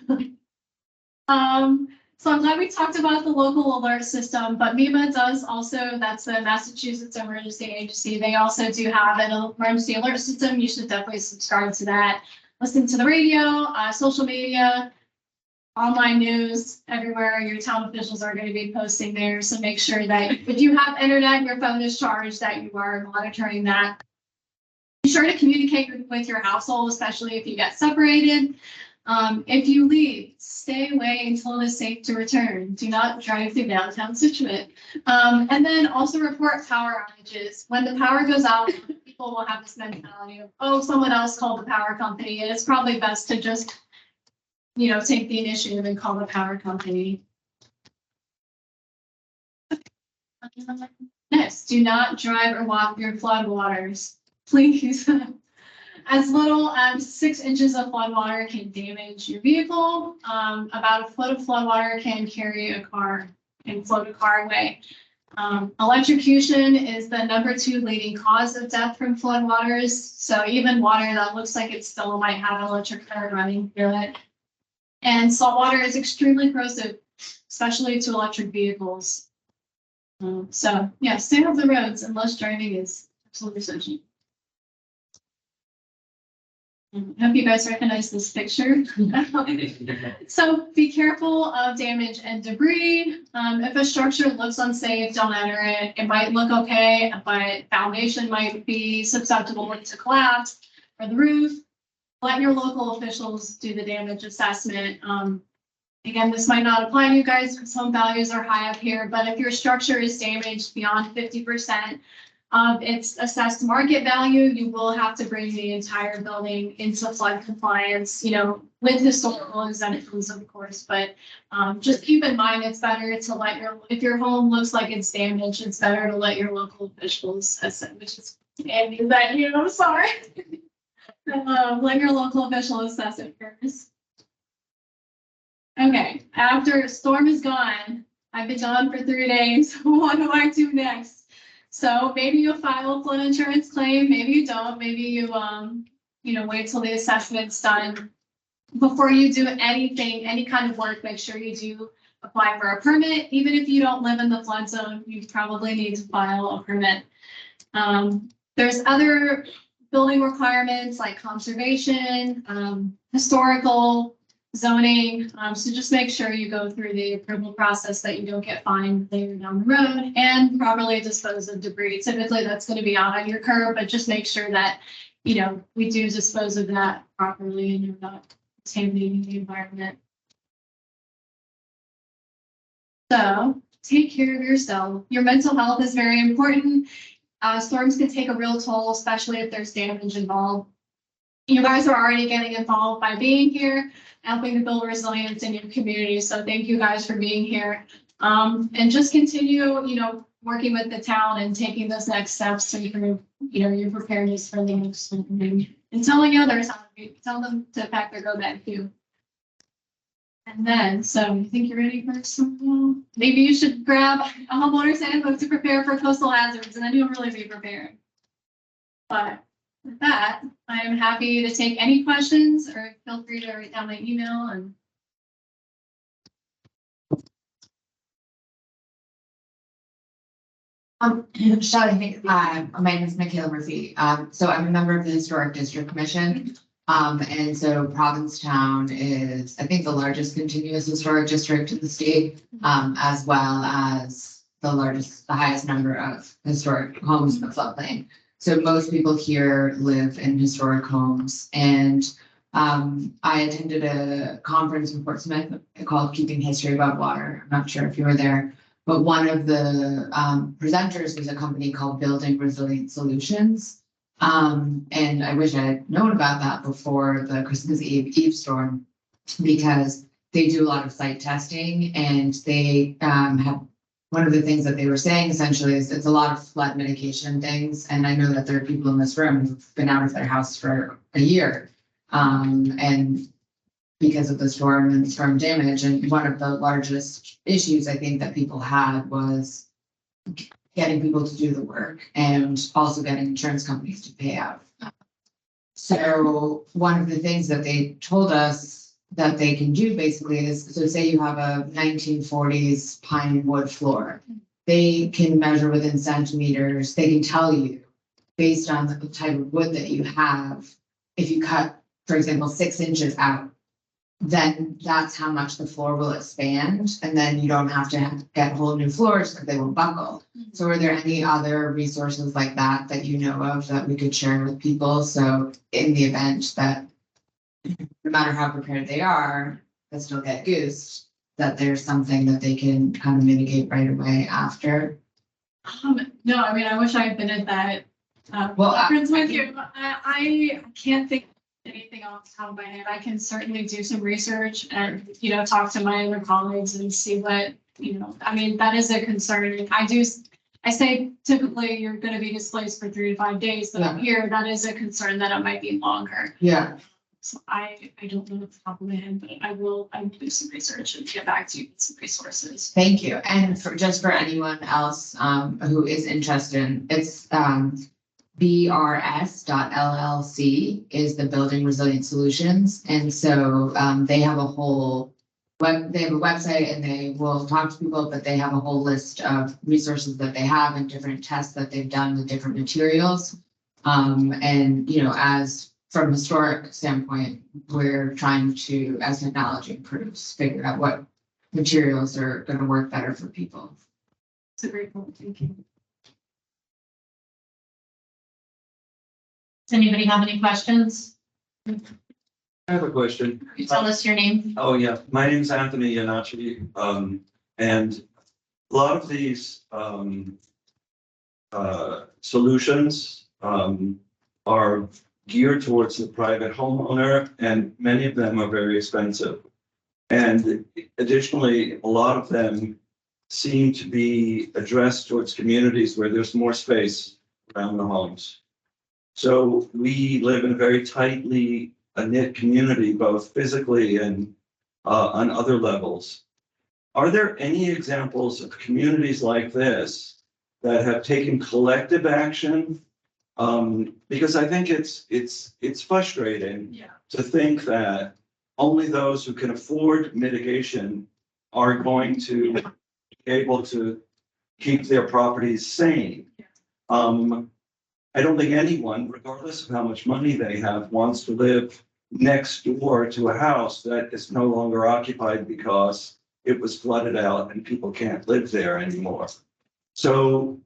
So I'm glad we talked about the local alert system, but MEMA does also, that's the Massachusetts Emergency Agency. They also do have an emergency alert system. You should definitely subscribe to that. Listen to the radio, social media, online news, everywhere. Your town officials are going to be posting there. So make sure that if you have internet and your phone is charged, that you are monitoring that. Be sure to communicate with your household, especially if you get separated. If you leave, stay away until it is safe to return. Do not drive through downtown Situate. And then also report power outages. When the power goes out, people will have this mentality of, oh, someone else called the power company. And it's probably best to just, you know, take the initiative and call the power company. Next, do not drive or walk through flood waters. Please. As little as 6 inches of flood water can damage your vehicle. About a foot of flood water can carry a car and float a car away. Electrocution is the #2 leading cause of death from flood waters. So even water that looks like it's still might have an electric current running through it. And saltwater is extremely corrosive, especially to electric vehicles. So yeah, stay off the roads unless driving is absolutely essential. I hope you guys recognize this picture. So be careful of damage and debris. If a structure looks unsafe, don't enter it. It might look okay, but foundation might be susceptible to collapse or the roof. Let your local officials do the damage assessment. Again, this might not apply to you guys because home values are high up here, but if your structure is damaged beyond 50% of its assessed market value, you will have to bring the entire building into flood compliance, with historical exemptions, of course, but just keep in mind, it's better to if your home looks like it's damaged, it's better to let your local officials assess, which is, I'm sorry. Let your local official assess it first. Okay, after storm is gone, I've been gone for 3 days. What do I do next? So maybe you'll file a flood insurance claim, maybe you don't, maybe you, wait till the assessment's done. Before you do anything, any kind of work, make sure you do apply for a permit. Even if you don't live in the flood zone, you probably need to file a permit. There's other building requirements like conservation, historical, zoning. So just make sure you go through the approval process, that you don't get fined later down the road, and properly dispose of debris. Typically that's going to be out on your curb, but just make sure that, we do dispose of that properly and you're not contaminating the environment. So take care of yourself. Your mental health is very important. Storms can take a real toll, especially if there's damage involved. You guys are already getting involved by being here, helping to build resilience in your community. So thank you guys for being here. And just continue, working with the town and taking those next steps to improve, your preparedness for the next storm. And telling others how to tell them to pack their go bag too. And then, so you think you're ready for some? Maybe you should grab a homeowner's handbook to prepare for coastal hazards, and then you'll really be prepared. But with that, I am happy to take any questions, or feel free to write down my email and. Shelley, my name is Michaela Murphy. So I'm a member of the Historic District Commission. And so Provincetown is, I think, the largest continuous historic district in the state, as well as the highest number of historic homes in the floodplain. So most people here live in historic homes, and I attended a conference in Portsmouth called Keeping History Above Water. I'm not sure if you were there, but one of the presenters was a company called Building Resilient Solutions. And I wish I had known about that before the Christmas Eve storm, because they do a lot of site testing, and they have, one of the things that they were saying essentially is it's a lot of flood mitigation things. And I know that there are people in this room who've been out of their house for a year, and because of the storm and storm damage. And one of the largest issues I think that people had was getting people to do the work, and also getting insurance companies to pay out. So one of the things that they told us that they can do basically is, so say you have a 1940s pine wood floor, they can measure within centimeters. They can tell you based on the type of wood that you have, if you cut, for example, 6 inches out, then that's how much the floor will expand, and then you don't have to get whole new floors because they will buckle. So are there any other resources like that that you know of that we could share with people? So in the event that no matter how prepared they are, they still get goosed, that there's something that they can kind of mitigate right away after? No, I mean, I wish I had been at that conference with you. I can't think anything off the top of my head. I can certainly do some research and, talk to my other colleagues and see what, I mean, that is a concern. I say typically you're going to be displaced for 3 to 5 days, but here that is a concern that it might be longer. Yeah. So I don't know off the top of my head, but I will do some research and get back to you with some resources. Thank you. And for anyone else who is interested, it's brs.ll LLC is the Building Resilient Solutions. And so they have a whole they have a website and they will talk to people, but they have a whole list of resources that they have and different tests that they've done with different materials. And, you know, as from a historic standpoint, we're trying to, as technology improves, figure out what materials are going to work better for people. It's a great point. Thank you. Does anybody have any questions? I have a question. Can you tell us your name? Oh, yeah, my name's Anthony Iannacci, and a lot of these, solutions, are geared towards the private homeowner, and many of them are very expensive. And additionally, a lot of them seem to be addressed towards communities where there's more space around the homes. So we live in a very tightly knit community, both physically and on other levels. Are there any examples of communities like this that have taken collective action? Because I think it's frustrating to think that only those who can afford mitigation are going to be able to keep their properties sane. I don't think anyone, regardless of how much money they have, wants to live next door to a house that is no longer occupied because it was flooded out and people can't live there anymore. So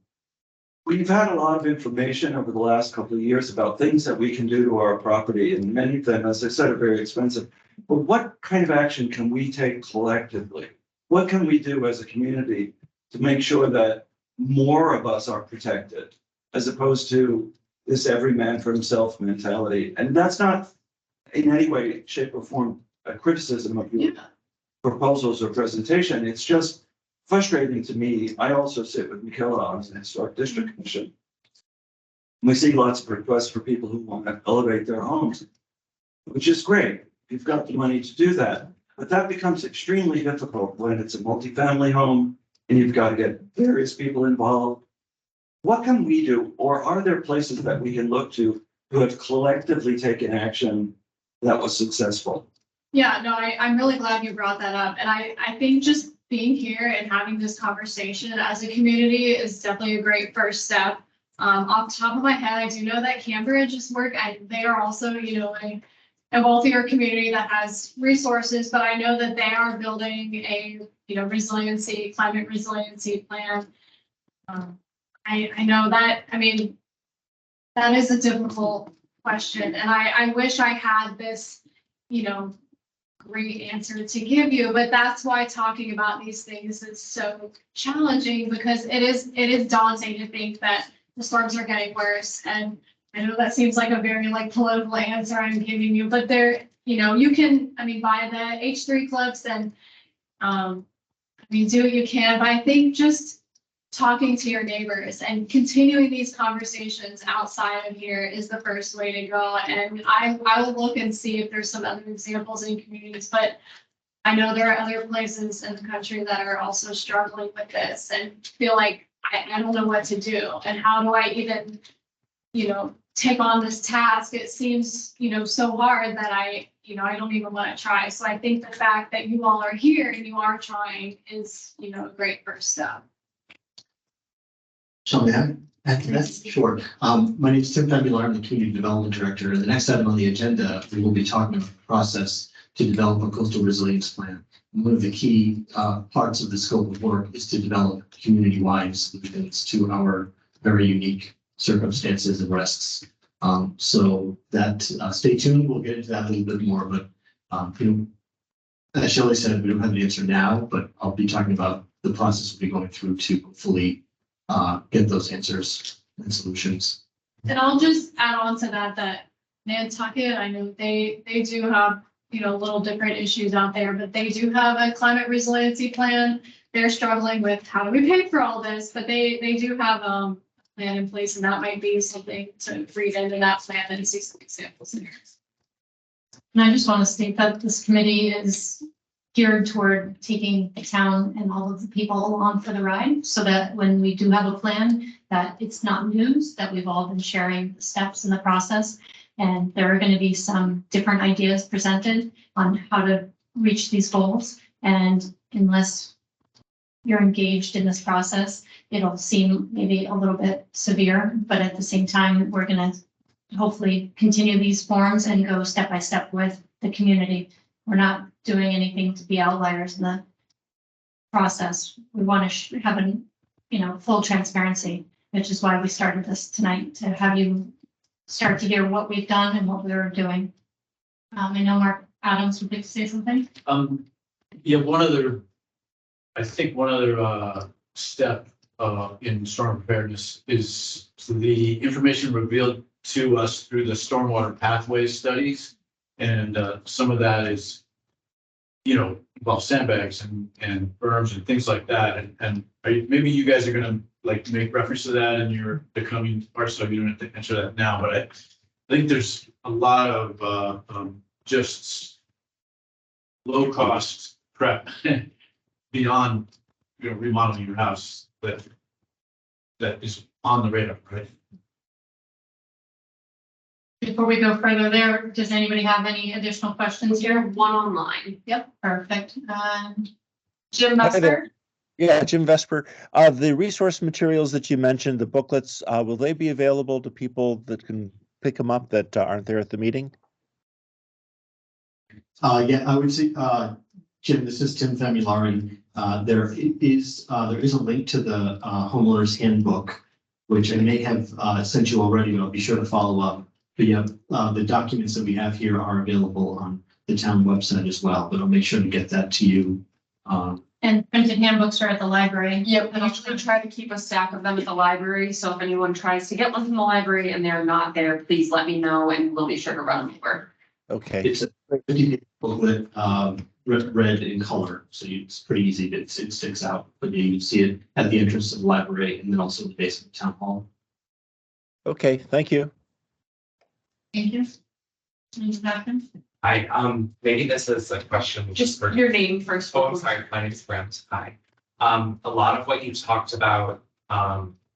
we've had a lot of information over the last couple of years about things that we can do to our property, and many of them, as I said, are very expensive. But what kind of action can we take collectively? What can we do as a community to make sure that more of us are protected, as opposed to this every man for himself mentality? And that's not in any way, shape, or form a criticism of your proposals or presentation. It's just frustrating to me. I also sit with McKellar on the Historic District Commission. We see lots of requests for people who want to elevate their homes, which is great. You've got the money to do that. But that becomes extremely difficult when it's a multifamily home and you've got to get various people involved. What can we do? Or are there places that we can look to who have collectively taken action that was successful? Yeah, no, I'm really glad you brought that up. And I think just being here and having this conversation as a community is definitely a great first step. Off the top of my head, I do know that Cambridge is they are also, you know, a wealthier community that has resources, but I know that they are building a, you know, climate resiliency plan. I know that, I mean, that is a difficult question. And I wish I had this, you know, great answer to give you, but that's why talking about these things is so challenging, because it is daunting to think that the storms are getting worse. And I know that seems like a very political answer I'm giving you, but there, you know, you can, I mean, buy the H3 clips and, I mean, do what you can, but I think just talking to your neighbors and continuing these conversations outside of here is the first way to go. And I will look and see if there's some other examples in communities, but I know there are other places in the country that are also struggling with this and feel like I don't know what to do. And how do I even, you know, take on this task? It seems, you know, so hard that I don't even want to try. So I think the fact that you all are here and you are trying is, you know, a great first step. Shall I add to that? Sure. My name is Tim Fabularo. I'm the Community Development Director. The next item on the agenda, we will be talking about the process to develop a coastal resilience plan. And one of the key parts of the scope of work is to develop community-wide solutions to our very unique circumstances and risks. So that stay tuned. We'll get into that a little bit more. But you know, as Shelley said, we don't have an answer now, but I'll be talking about the process we'll be going through to hopefully get those answers and solutions. And I'll just add on to that Nantucket, I know they do have, you know, little different issues out there, but they do have a climate resiliency plan. They're struggling with how do we pay for all this, but they do have a plan in place, and that might be something to read into that plan and see some examples there. And I just want to state that this committee is geared toward taking the town and all of the people along for the ride, so that when we do have a plan, that it's not news, that we've all been sharing the steps in the process. And there are going to be some different ideas presented on how to reach these goals. And unless you're engaged in this process, it'll seem maybe a little bit severe, but at the same time, we're going to hopefully continue these forums and go step by step with the community. We're not doing anything to be outliers in the process. We want to have full transparency, which is why we started this tonight, to have you start to hear what we've done and what we're doing. I know Mark Adams would like to say something. Yeah, I think one other step in storm preparedness is the information revealed to us through the stormwater pathway studies. And some of that is, involves sandbags and berms and things like that. And maybe you guys are gonna make reference to that in the coming part, so you don't have to answer that now, but I think there's a lot of just low cost prep beyond, remodeling your house that is on the radar, right? Before we go further there, does anybody have any additional questions here? One online. Yep, perfect. Jim Hi Vesper? there. Yeah, Jim Vesper. The resource materials that you mentioned, the booklets, will they be available to people that can pick them up that aren't there at the meeting? Yeah, I would say, Jim, this is Tim Famulari. There is a link to the homeowner's handbook, which I may have sent you already, but I'll be sure to follow up. But yeah, the documents that we have here are available on the town website as well, but I'll make sure to get that to you. And printed handbooks are at the library. Yep, we usually try to keep a stack of them at the library, so if anyone tries to get one from the library and they're not there, please let me know and we'll be sure to run them over. Okay. It's a 50-page booklet, red in color, so it's pretty easy. It sticks out, but you can see it at the entrance of the library and then also in the basement of town hall. Okay, thank you. Thank you. Any questions? Hi, maybe this is a question Just for your name first. Oh, sorry, my name is Brent. Hi. A lot of what you talked about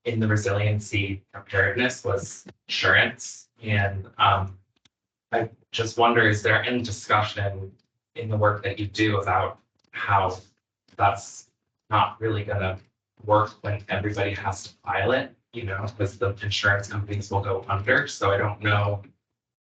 in the resiliency preparedness was insurance. And I just wonder, is there any discussion in the work that you do about how that's not really gonna work when everybody has to file it, because the insurance companies will go under. So I don't know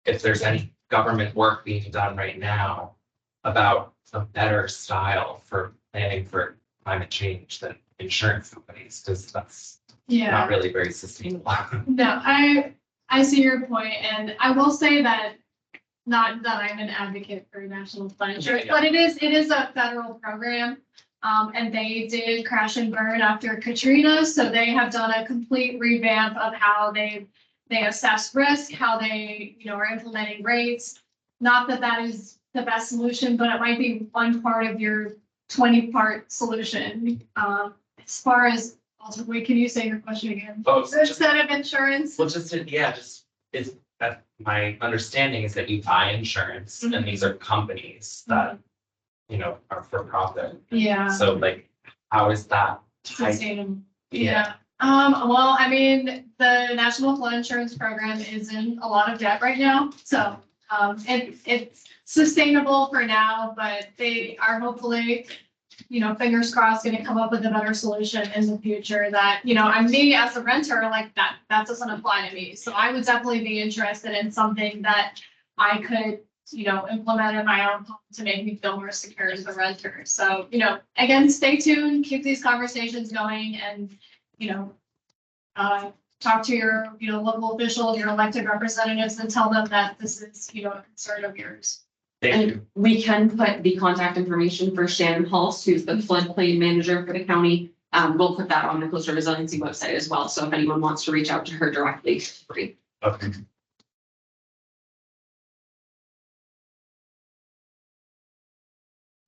if there's any government work being done right now about a better style for planning for climate change than insurance companies, because that's not really very sustainable. No, I see your point, and I will say that, not that I'm an advocate for national flood insurance, but it is a federal program. And they did crash and burn after Katrina, so they have done a complete revamp of how they assess risk, how they, are implementing rates. Not that that is the best solution, but it might be one part of your 20-part solution. As far as, also, wait, can you say your question again? Oh, Instead of insurance? Well, my understanding is that you buy insurance and these are companies that, are for profit. Yeah. So how is that Sustainable. Yeah. Well, I mean, the National Flood Insurance Program is in a lot of debt right now, so it's sustainable for now, but they are hopefully, fingers crossed, going to come up with a better solution in the future that, I'm me as a renter, that doesn't apply to me. So I would definitely be interested in something that I could, implement in my own home to make me feel more secure as a renter. So, again, stay tuned, keep these conversations going, and, talk to your, local officials, your elected representatives, and tell them that this is, a concern of yours. And we can put the contact information for Shannon Hulse, who's the floodplain manager for the county. We'll put that on the coastal resiliency website as well. So if anyone wants to reach out to her directly, free. Okay.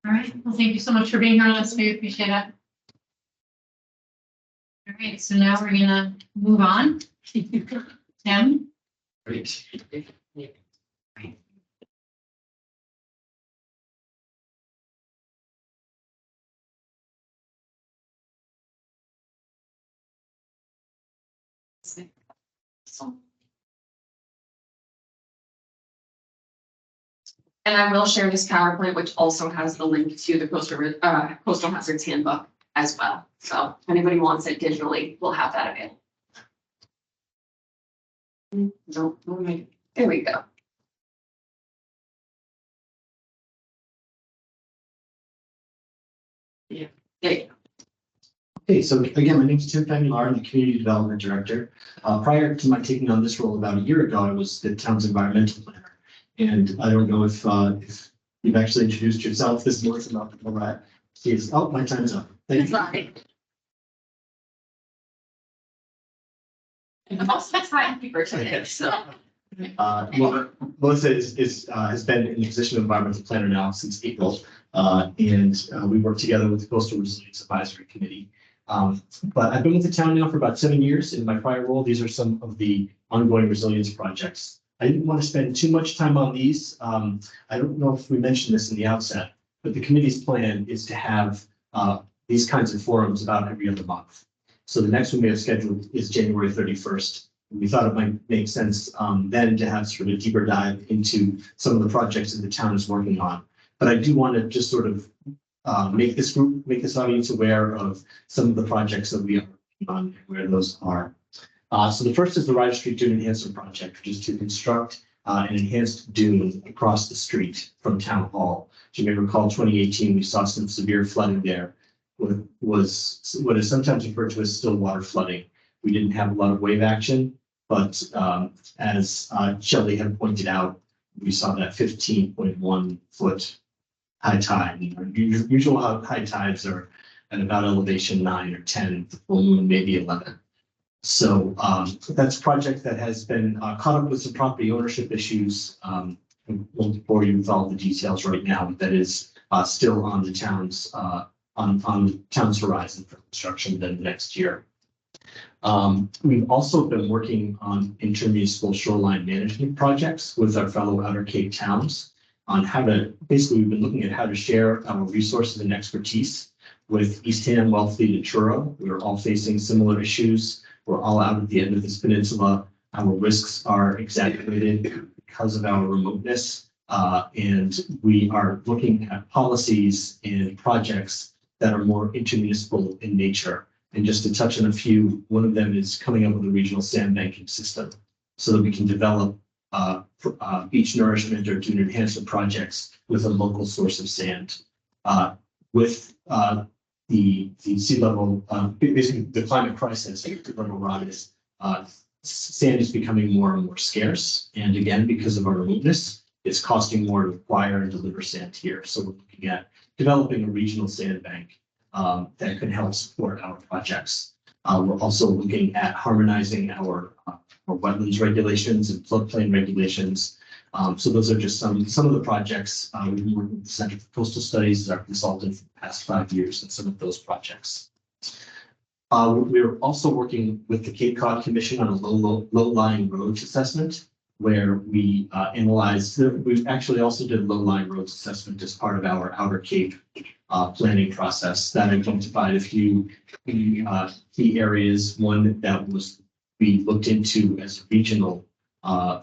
All right, well, thank you so much for being here on this. We appreciate it. All right, so now we're gonna move on. Tim? Great. So And I will share this PowerPoint, which also has the link to the coastal hazards handbook as well. So if anybody wants it digitally, we'll have that available. No, there we go. Yeah, there you go. Okay, so again, my name is Tim Faguilar, I'm the Community Development Director. Prior to my taking on this role about a year ago, I was the town's environmental planner. And I don't know if you've actually introduced yourself. This is Melissa Malcolm. Oh, my time's up. Thank you. Sorry. I'm also trying paper today, so. Well, Melissa has been in the position of environmental planner now since April. And we work together with the Coastal Resilience Advisory Committee. But I've been with the town now for about 7 years. In my prior role, these are some of the ongoing resilience projects. I didn't want to spend too much time on these. I don't know if we mentioned this in the outset, but the committee's plan is to have these kinds of forums about every other month. So the next one we have scheduled is January 31st. We thought it might make sense then to have sort of a deeper dive into some of the projects that the town is working on. But I do want to just sort of make this audience aware of some of the projects that we are working on and where those are. So the first is the Ryder Street Dune Enhancement Project, which is to construct an enhanced dune across the street from Town Hall. As you may recall, 2018, we saw some severe flooding there. Was what is sometimes referred to as still water flooding. We didn't have a lot of wave action, but as Shelley had pointed out, we saw that 15.1 foot high tide. Usual high tides are at about elevation 9 or 10, the full moon maybe 11. So that's a project that has been caught up with some property ownership issues. I won't bore you with all the details right now, but that is still on the town's on the town's horizon for construction then next year. We've also been working on intermunicipal shoreline management projects with our fellow Outer Cape towns on how to, basically we've been looking at how to share our resources and expertise with Eastham, Wellfleet, and Truro. We're all facing similar issues. We're all out at the end of this peninsula. Our risks are exacerbated because of our remoteness. And we are looking at policies and projects that are more intermunicipal in nature. And just to touch on a few, one of them is coming up with a regional sand banking system so that we can develop beach nourishment or dune enhancement projects with a local source of sand. With the sea level, basically the climate crisis, the level rise, sand is becoming more and more scarce. And again, because of our remoteness, it's costing more to acquire and deliver sand here. So we're looking at developing a regional sand bank that could help support our projects. We're also looking at harmonizing our wetlands regulations and floodplain regulations. So those are just some of the projects. We've been working with the Center for Coastal Studies as our consultant for the past 5 years in some of those projects. We're also working with the Cape Cod Commission on a low-lying roads assessment, where we analyzed, we've actually also did low-lying roads assessment as part of our Outer Cape planning process that identified a few key areas. One that was we looked into as regional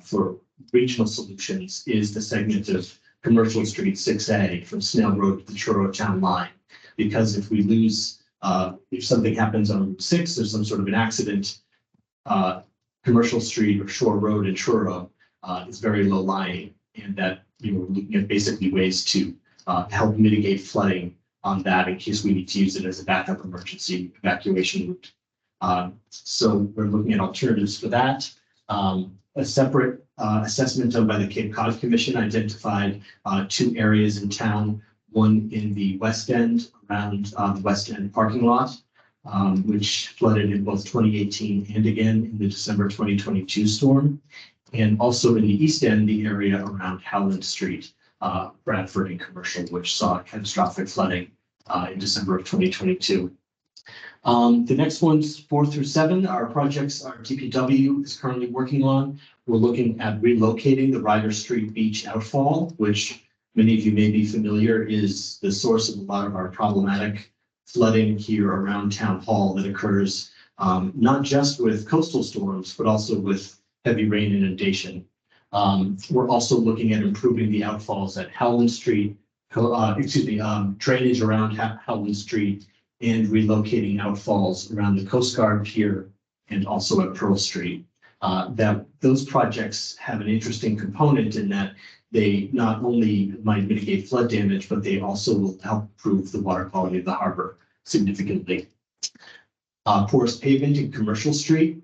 for regional solutions is the segment of Commercial Street 6A from Snail Road to the Truro Town line. Because if we lose, if something happens on Route 6, there's some sort of an accident, Commercial Street or Shore Road in Truro is very low lying, and that we're looking at basically ways to help mitigate flooding on that in case we need to use it as a backup emergency evacuation route. So we're looking at alternatives for that. A separate assessment done by the Cape Cod Commission identified 2 areas in town, one in the West End around the West End parking lot, which flooded in both 2018 and again in the December 2022 storm. And also in the East End, the area around Howland Street, Bradford and Commercial, which saw catastrophic flooding in December of 2022. The next ones 4 through 7 are projects our DPW is currently working on. We're looking at relocating the Ryder Street Beach outfall, which many of you may be familiar is the source of a lot of our problematic flooding here around Town Hall that occurs not just with coastal storms, but also with heavy rain inundation. We're also looking at improving the outfalls at Howland Street, drainage around Howland Street, and relocating outfalls around the Coast Guard Pier and also at Pearl Street. That those projects have an interesting component in that they not only might mitigate flood damage, but they also will help improve the water quality of the harbor significantly. Porous pavement in Commercial Street.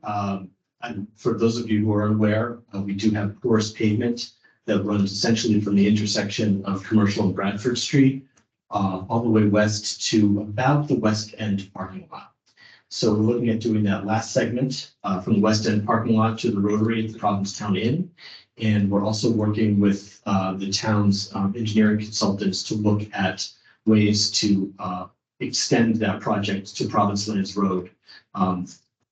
And for those of you who are unaware, we do have porous pavement that runs essentially from the intersection of Commercial and Bradford Street all the way west to about the west end parking lot. So we're looking at doing that last segment from the west end parking lot to the Rotary at the Provincetown Inn. And we're also working with the town's engineering consultants to look at ways to extend that project to Province Lands Road.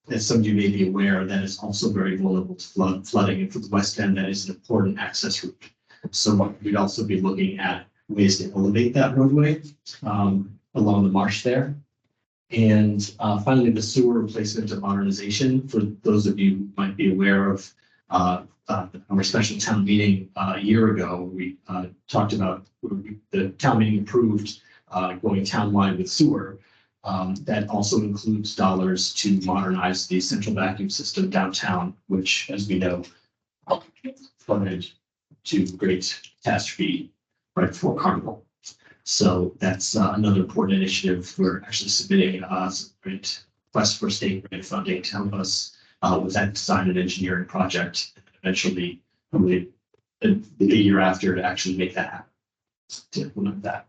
As some of you may be aware, that is also very vulnerable to flooding, and for the west end, that is an important access route. So we'd also be looking at ways to elevate that roadway along the marsh there. And finally, the sewer replacement and modernization. For those of you who might be aware of our special town meeting a year ago, we talked about the town meeting approved going townwide with sewer. That also includes dollars to modernize the central vacuum system downtown, which, as we know, flooded to great catastrophe right before Carnival. So that's another important initiative. We're actually submitting a great request for state grant funding to help us with that design and engineering project. Eventually, probably the year after, to actually make that happen, to implement that.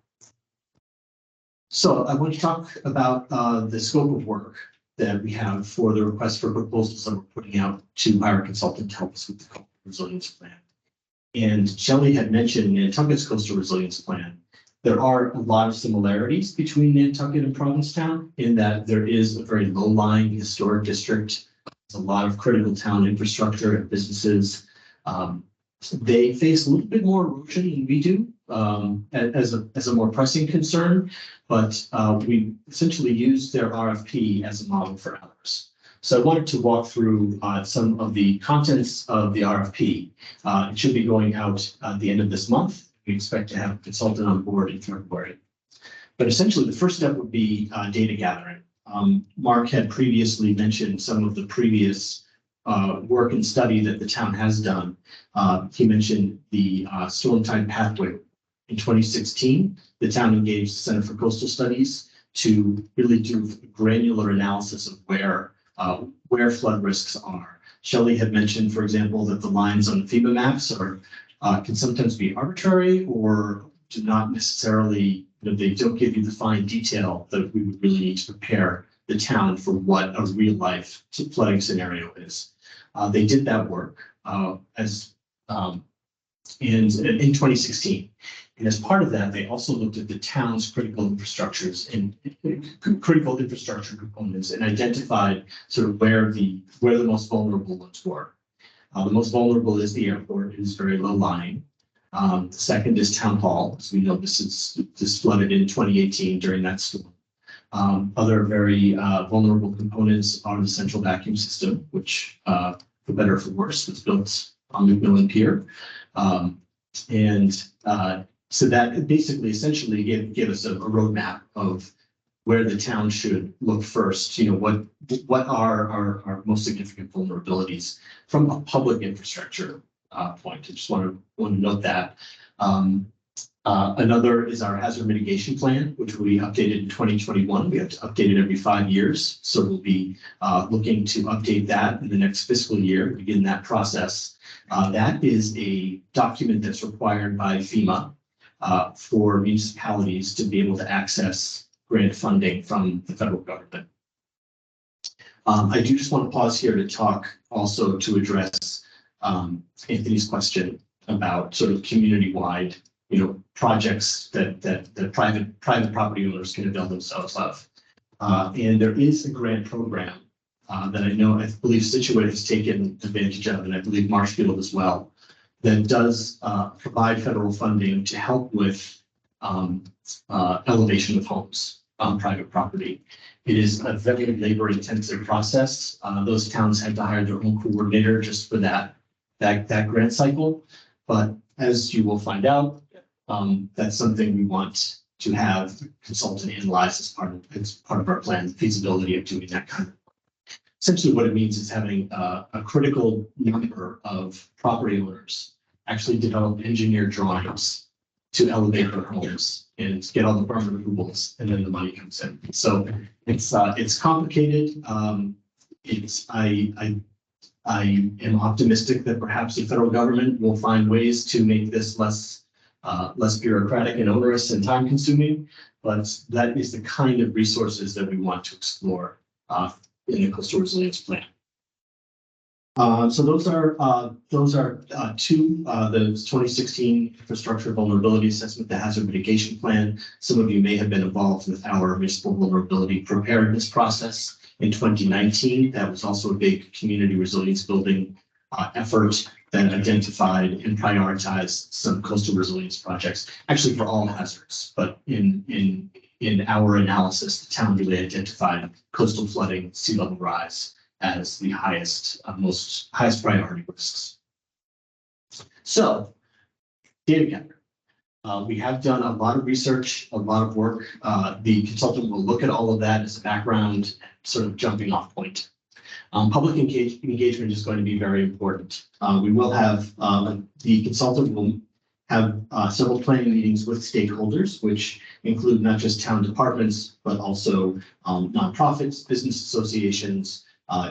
So I want to talk about the scope of work that we have for the request for proposals that we're putting out to hire a consultant to help us with the coastal resilience plan. And Shelley had mentioned Nantucket's coastal resilience plan. There are a lot of similarities between Nantucket and Provincetown in that there is a very low-lying historic district. There's a lot of critical town infrastructure and businesses. They face a little bit more erosion than we do as a more pressing concern, but we essentially used their RFP as a model for ours. So I wanted to walk through some of the contents of the RFP. It should be going out at the end of this month. We expect to have a consultant on board in February. But essentially, the first step would be data gathering. Mark had previously mentioned some of the previous work and study that the town has done. He mentioned the storm tide pathway. In 2016, the town engaged the Center for Coastal Studies to really do granular analysis of where flood risks are. Shelley had mentioned, for example, that the lines on the FEMA maps can sometimes be arbitrary or do not necessarily, they don't give you the fine detail that we would really need to prepare the town for what a real life flooding scenario is. They did that work in 2016. And as part of that, they also looked at the town's critical infrastructures and critical infrastructure components and identified sort of where the most vulnerable ones were. The most vulnerable is the airport. It is very low lying. The second is Town Hall. As we know, this flooded in 2018 during that storm. Other very vulnerable components are the central vacuum system, which for better or for worse was built on McMillan Pier. So that basically essentially gave us a roadmap of where the town should look first. What are our most significant vulnerabilities from a public infrastructure point. I just want to note that. Another is our hazard mitigation plan, which will be updated in 2021. We have to update it every 5 years. So we'll be looking to update that in the next fiscal year, begin that process. That is a document that's required by FEMA for municipalities to be able to access grant funding from the federal government. I do just want to pause here to talk also to address Anthony's question about sort of community-wide, projects that private property owners can avail themselves of. And there is a grant program that I believe Situate has taken advantage of, and I believe Marshfield as well, that does provide federal funding to help with elevation of homes on private property. It is a very labor-intensive process. Those towns had to hire their own coordinator just for that that grant cycle. But as you will find out, that's something we want to have consultant analyze as part of our plan, the feasibility of doing that kind of. Essentially, what it means is having a critical number of property owners actually develop engineered drawings to elevate their homes and get all the permit approvals, and then the money comes in. So it's complicated. I am optimistic that perhaps the federal government will find ways to make this less bureaucratic and onerous and time consuming, but that is the kind of resources that we want to explore in the coastal resilience plan. So those are two, the 2016 infrastructure vulnerability assessment, the hazard mitigation plan. Some of you may have been involved with our municipal vulnerability preparedness process in 2019. That was also a big community resilience building effort that identified and prioritized some coastal resilience projects, actually for all hazards, but in our analysis, the town really identified coastal flooding, sea level rise as the highest priority risks. So, data gathering. We have done a lot of research, a lot of work. The consultant will look at all of that as a background, sort of jumping off point. Public engagement is going to be very important. We will have, the consultant will have several planning meetings with stakeholders, which include not just town departments, but also nonprofits, business associations,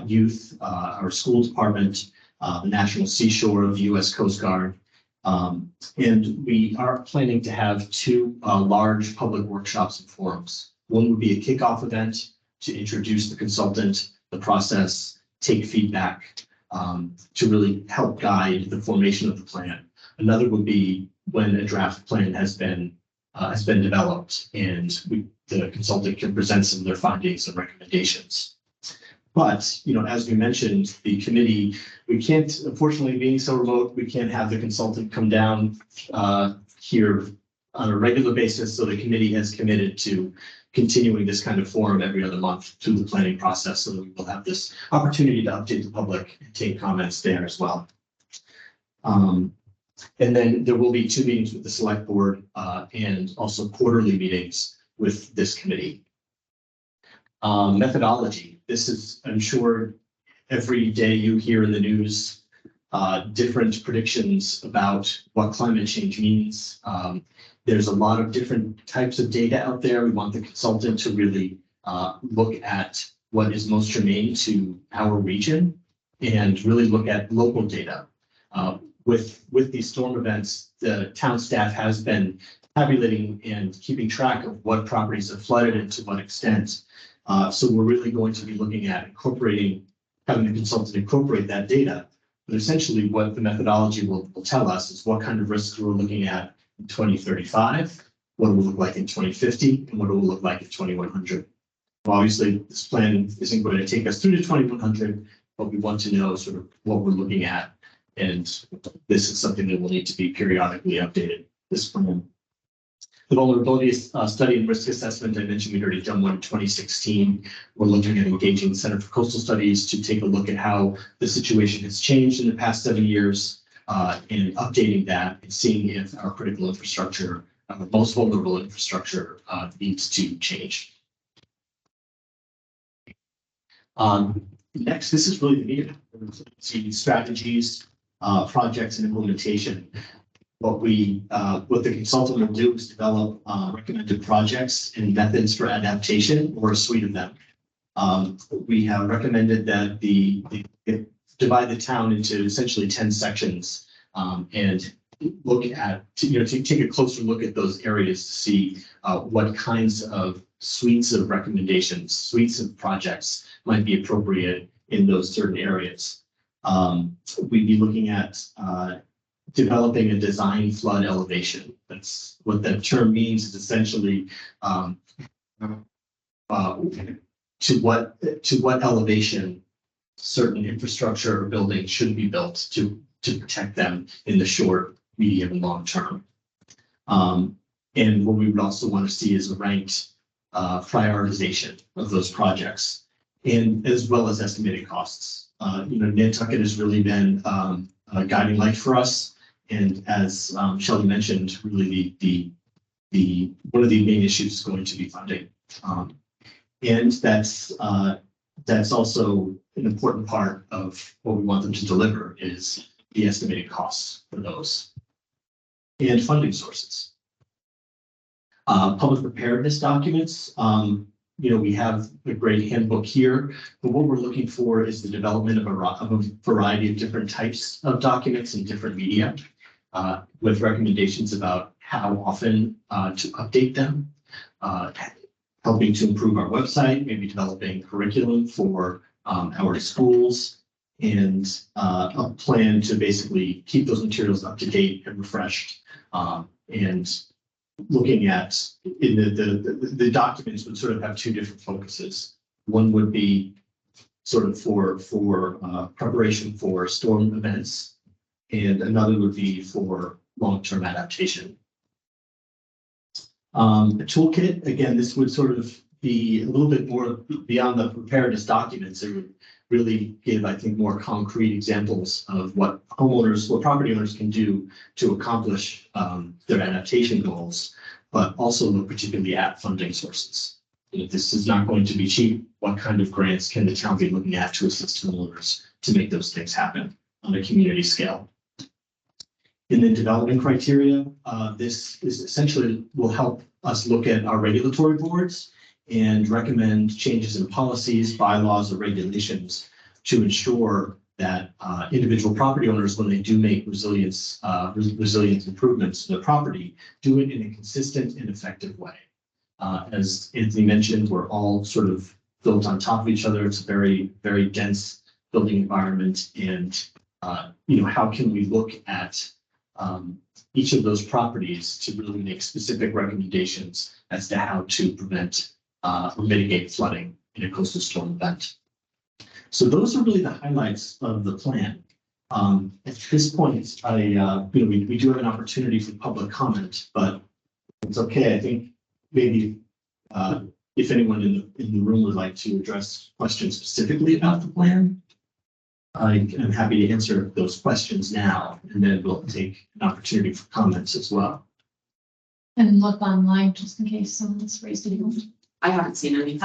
youth, our school department, the National Seashore, the U.S. Coast Guard. And we are planning to have two large public workshops and forums. One would be a kickoff event to introduce the consultant, the process, take feedback, to really help guide the formation of the plan. Another would be when a draft plan has been developed and the consultant can present some of their findings and recommendations. But, you know, as we mentioned, the committee, we can't, unfortunately, being so remote, we can't have the consultant come down here on a regular basis. So the committee has committed to continuing this kind of forum every other month through the planning process, so that we will have this opportunity to update the public and take comments there as well. And then there will be 2 meetings with the select board and also quarterly meetings with this committee. Methodology. This is, I'm sure, every day you hear in the news different predictions about what climate change means. There's a lot of different types of data out there. We want the consultant to really look at what is most germane to our region and really look at local data. With these storm events, the town staff has been tabulating and keeping track of what properties have flooded and to what extent. So we're really going to be looking at having the consultant incorporate that data. But essentially what the methodology will tell us is what kind of risks we're looking at in 2035, what it will look like in 2050, and what it will look like in 2100. Well, obviously, this plan isn't going to take us through to 2100, but we want to know sort of what we're looking at. And this is something that will need to be periodically updated, this plan. The vulnerability study and risk assessment, I mentioned we'd already done one in 2016. We're looking at engaging the Center for Coastal Studies to take a look at how the situation has changed in the past 7 years and updating that and seeing if our critical infrastructure, our most vulnerable infrastructure needs to change. Next, this is really the meat of it. Strategies, projects, and implementation. What the consultant will do is develop recommended projects and methods for adaptation, or a suite of them. We have recommended that divide the town into essentially 10 sections and look at, take a closer look at those areas to see what kinds of suites of recommendations, suites of projects might be appropriate in those certain areas. We'd be looking at developing a design flood elevation. That's what that term means, is essentially to what elevation certain infrastructure or buildings should be built to protect them in the short, medium, and long term. And what we would also want to see is a ranked prioritization of those projects, and as well as estimated costs. Nantucket has really been guiding light for us. And as Shelley mentioned, really the one of the main issues is going to be funding. And that's also an important part of what we want them to deliver is the estimated costs for those and funding sources. Public preparedness documents. We have a great handbook here, but what we're looking for is the development of a variety of different types of documents in different media, with recommendations about how often to update them, helping to improve our website, maybe developing curriculum for our schools, and a plan to basically keep those materials up to date and refreshed, and looking at in the documents would sort of have two different focuses. One would be sort of for preparation for storm events, and another would be for long-term adaptation. A toolkit, again, this would sort of be a little bit more beyond the preparedness documents. It would really give, I think, more concrete examples of what property owners can do to accomplish their adaptation goals, but also look particularly at funding sources. If this is not going to be cheap, what kind of grants can the town be looking at to assist homeowners to make those things happen on a community scale? And then development criteria, this is essentially will help us look at our regulatory boards and recommend changes in policies, bylaws, or regulations to ensure that individual property owners, when they do make resilience improvements to their property, do it in a consistent and effective way. As Anthony mentioned, we're all sort of built on top of each other. It's a very, very dense building environment, and how can we look at each of those properties to really make specific recommendations as to how to prevent or mitigate flooding in a coastal storm event. So those are really the highlights of the plan. At this point, we do have an opportunity for public comment, but it's okay. I think maybe if anyone in the room would like to address questions specifically about the plan, I'm happy to answer those questions now, and then we'll take an opportunity for comments as well. And look online just in case someone's raised a hand. I haven't seen any.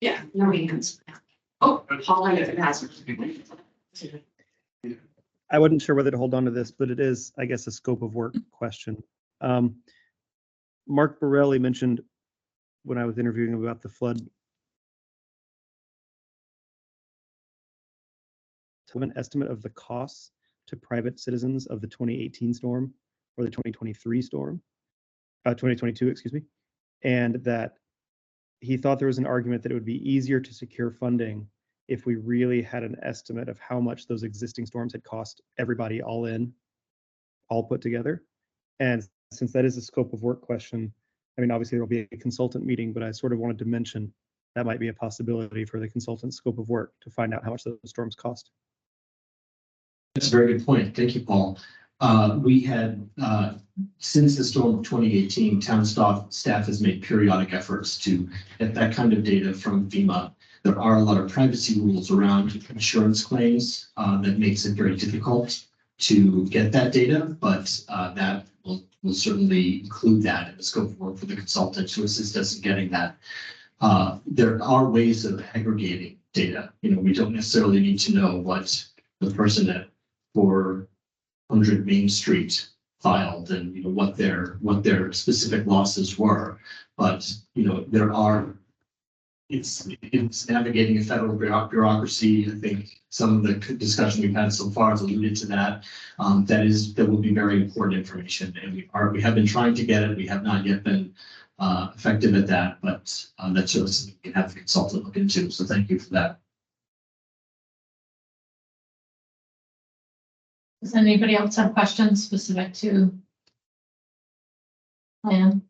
Yeah, no hands. Oh, Paul, if it has. I wasn't sure whether to hold on to this, but it is, I guess, a scope of work question. Mark Borelli mentioned when I was interviewing him about the flood, to an estimate of the costs to private citizens of the 2018 storm or the 2023 storm, 2022, excuse me, and that he thought there was an argument that it would be easier to secure funding if we really had an estimate of how much those existing storms had cost everybody all put together. And since that is a scope of work question, I mean, obviously there will be a consultant meeting, but I sort of wanted to mention that might be a possibility for the consultant scope of work to find out how much those storms cost. That's a very good point. Thank you, Paul. We had, since the storm of 2018, town staff has made periodic efforts to get that kind of data from FEMA. There are a lot of privacy rules around insurance claims that makes it very difficult to get that data, but that will certainly include that in the scope of work for the consultant to assist us in getting that. There are ways of aggregating data. We don't necessarily need to know what the person at 400 Main Street filed and what their specific losses were, but there are. It's navigating a federal bureaucracy. I think some of the discussion we've had so far has alluded to that. That will be very important information, and we have been trying to get it. We have not yet been effective at that, but that's certainly something we can have the consultant look into. So thank you for that. Does anybody else have questions specific to plan?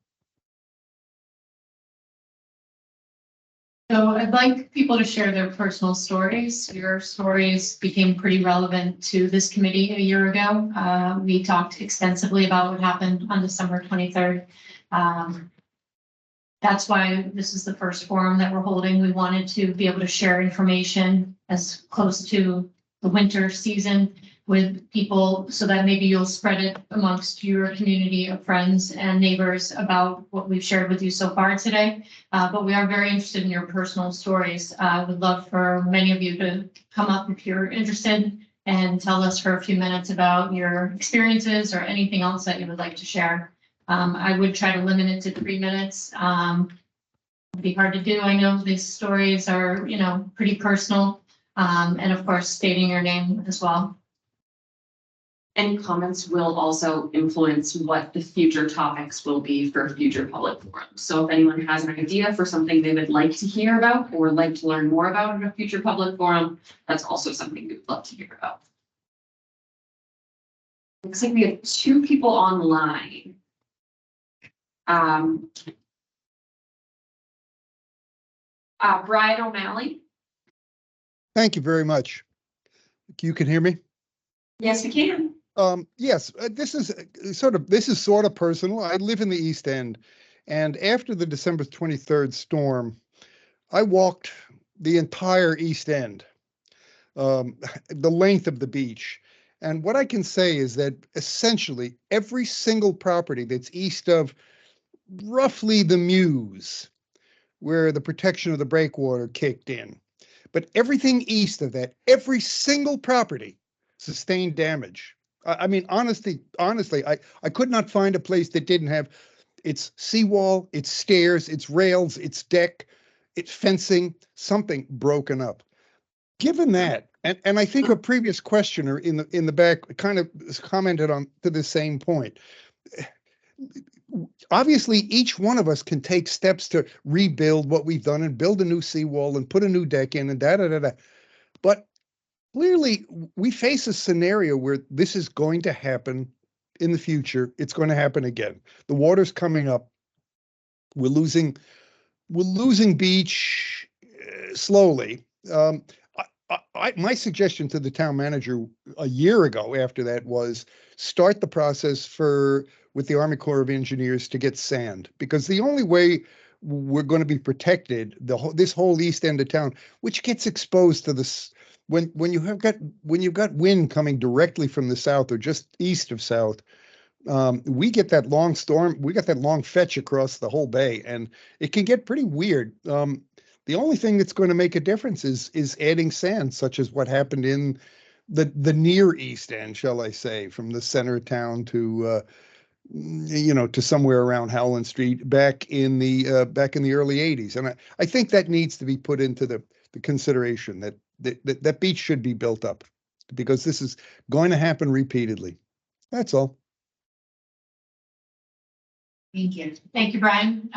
So I'd like people to share their personal stories. Your stories became pretty relevant to this committee a year ago. We talked extensively about what happened on December 23rd. That's why this is the first forum that we're holding. We wanted to be able to share information as close to the winter season with people so that maybe you'll spread it amongst your community of friends and neighbors about what we've shared with you so far today. But we are very interested in your personal stories. I would love for many of you to come up if you're interested and tell us for a few minutes about your experiences or anything else that you would like to share. I would try to limit it to 3 minutes. It'd be hard to do. I know these stories are, pretty personal. And of course, stating your name as well. Any comments will also influence what the future topics will be for future public forums. So if anyone has an idea for something they would like to hear about or like to learn more about in a future public forum, that's also something we'd love to hear about. Looks like we have 2 people online. Brian O'Malley. Thank you very much. You can hear me? Yes, we can. Yes, this is sort of personal. I live in the East End, and after the December 23rd storm, I walked the entire East End, the length of the beach. And what I can say is that essentially every single property that's east of roughly the Mews, where the protection of the breakwater kicked in, but everything east of that, every single property sustained damage. I mean, honestly, I could not find a place that didn't have its seawall, its stairs, its rails, its deck, its fencing, something broken up. Given that, and I think a previous questioner in the back kind of commented on to the same point. Obviously, each one of us can take steps to rebuild what we've done and build a new seawall and put a new deck in and da. But clearly, we face a scenario where this is going to happen in the future. It's going to happen again. The water's coming up. We're losing beach slowly. My suggestion to the town manager a year ago after that was start the process with the Army Corps of Engineers to get sand, because the only way we're going to be protected, this whole east end of town, which gets exposed to this when you've got wind coming directly from the south or just east of south, we get that long storm, we got that long fetch across the whole bay, and it can get pretty weird. The only thing that's going to make a difference is adding sand, such as what happened in the near east end, shall I say, from the center of town to to somewhere around Howland Street back in the early 80s. And I think that needs to be put into the consideration that beach should be built up, because this is going to happen repeatedly. That's all. Thank you. Thank you, Brian.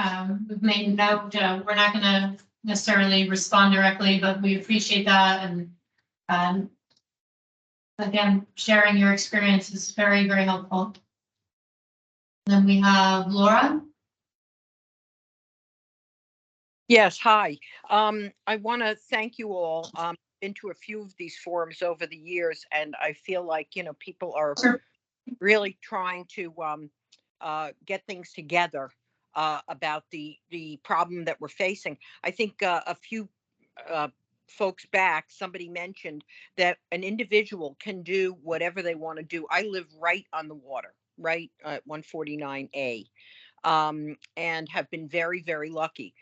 We've made a note. We're not going to necessarily respond directly, but we appreciate that. And again, sharing your experience is very, very helpful. Then we have Laura. Yes, hi. I want to thank you all. Been to a few of these forums over the years, and I feel like, people are really trying to get things together about the problem that we're facing. I think a few folks back, somebody mentioned that an individual can do whatever they want to do. I live right on the water, right at 149A, and have been very, very lucky.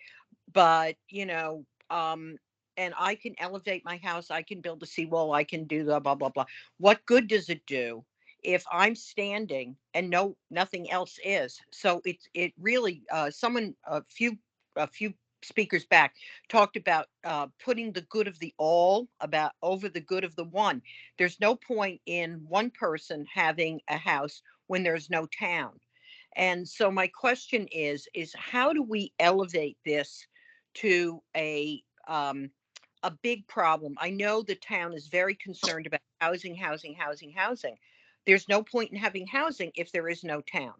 But, and I can elevate my house, I can build a seawall, I can do the blah, blah, blah. What good does it do if I'm standing and nothing else is? So it really, a few speakers back talked about putting the good of the all over the good of the one. There's no point in one person having a house when there's no town. And so my question is how do we elevate this to a big problem? I know the town is very concerned about housing. There's no point in having housing if there is no town.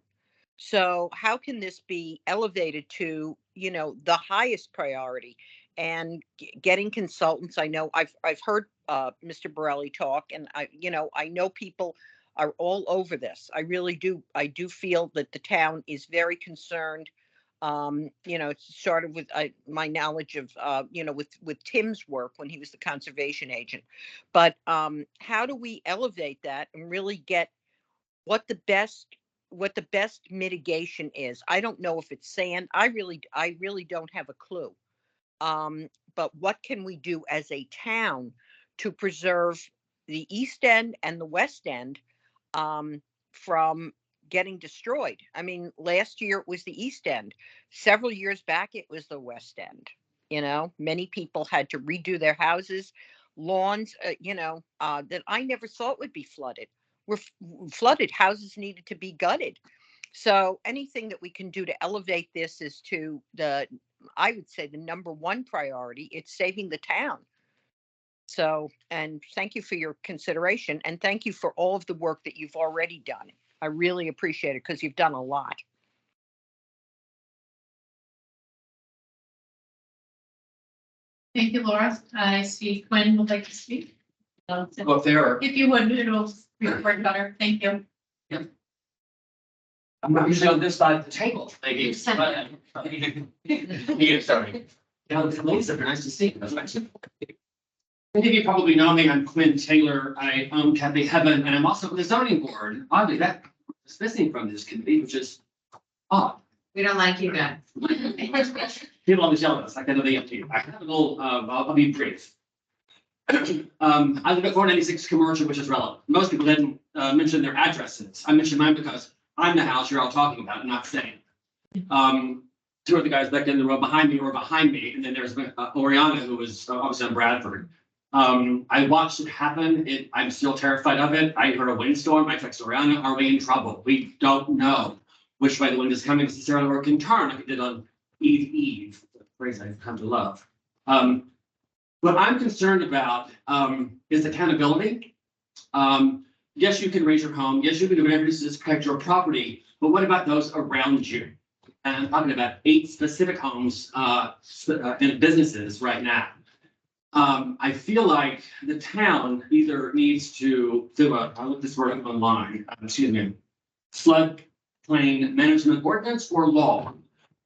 So how can this be elevated to, the highest priority and getting consultants? I know I've heard Mr. Borelli talk, and I know people are all over this. I really do. I do feel that the town is very concerned It started with my knowledge of, with Tim's work when he was the conservation agent. But how do we elevate that and really get what the best mitigation is? I don't know if it's sand. I really don't have a clue. But what can we do as a town to preserve the East End and the West End from getting destroyed? I mean, last year it was the East End. Several years back, it was the West End. Many people had to redo their houses, lawns, that I never thought would be flooded. Were flooded. Houses needed to be gutted. So anything that we can do to elevate this is I would say, the number one priority. It's saving the town. So, and thank you for your consideration, and thank you for all of the work that you've already done. I really appreciate it because you've done a lot. Thank you, Laura. I see Quinn would like to speak. Well, if there are, If you would, it'll record better. Thank you. I'm not usually on this side of the table. Thank you. Yeah, sorry. Yeah, the ladies are nice to see. That's nice. I think you probably know me. I'm Quinn Taylor. I own Cafe Heaven, and I'm also on the zoning board. Oddly, that is missing from this committee, which is odd. We don't like you guys. People always yell at us, like I know they up to you. I have a little, I'll be brief. I live at 496 Commercial, which is relevant. Most people didn't mention their addresses. I mentioned mine because I'm the house you're all talking about, and not saying. Two of the guys back in the row behind me were behind me, and then there's Oriana, who was obviously on Bradford. I watched it happen. I'm still terrified of it. I heard a windstorm. I texted Oriana, are we in trouble? We don't know which way the wind is coming necessarily, or it can turn like it did on Eve, the phrase I've come to love. What I'm concerned about is accountability. Yes, you can raise your home. Yes, you can do whatever it is to protect your property, but what about those around you? And I'm talking about 8 specific homes and businesses right now. I feel like the town either needs to do I looked this word up online, floodplain management ordinance or law.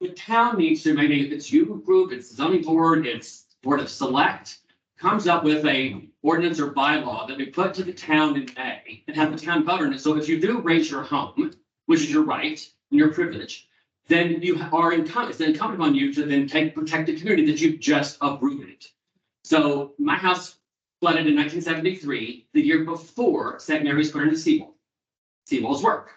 The town needs to, maybe it's you group, it's zoning board, it's board of select, comes up with a ordinance or bylaw that we put to the town in May and have the town govern it. So if you do raise your home, which is your right and your privilege, then you are it's incumbent on you to then protect the community that you've just uprooted. So my house flooded in 1973, the year before St. Mary's put in the seawall. Seawalls work.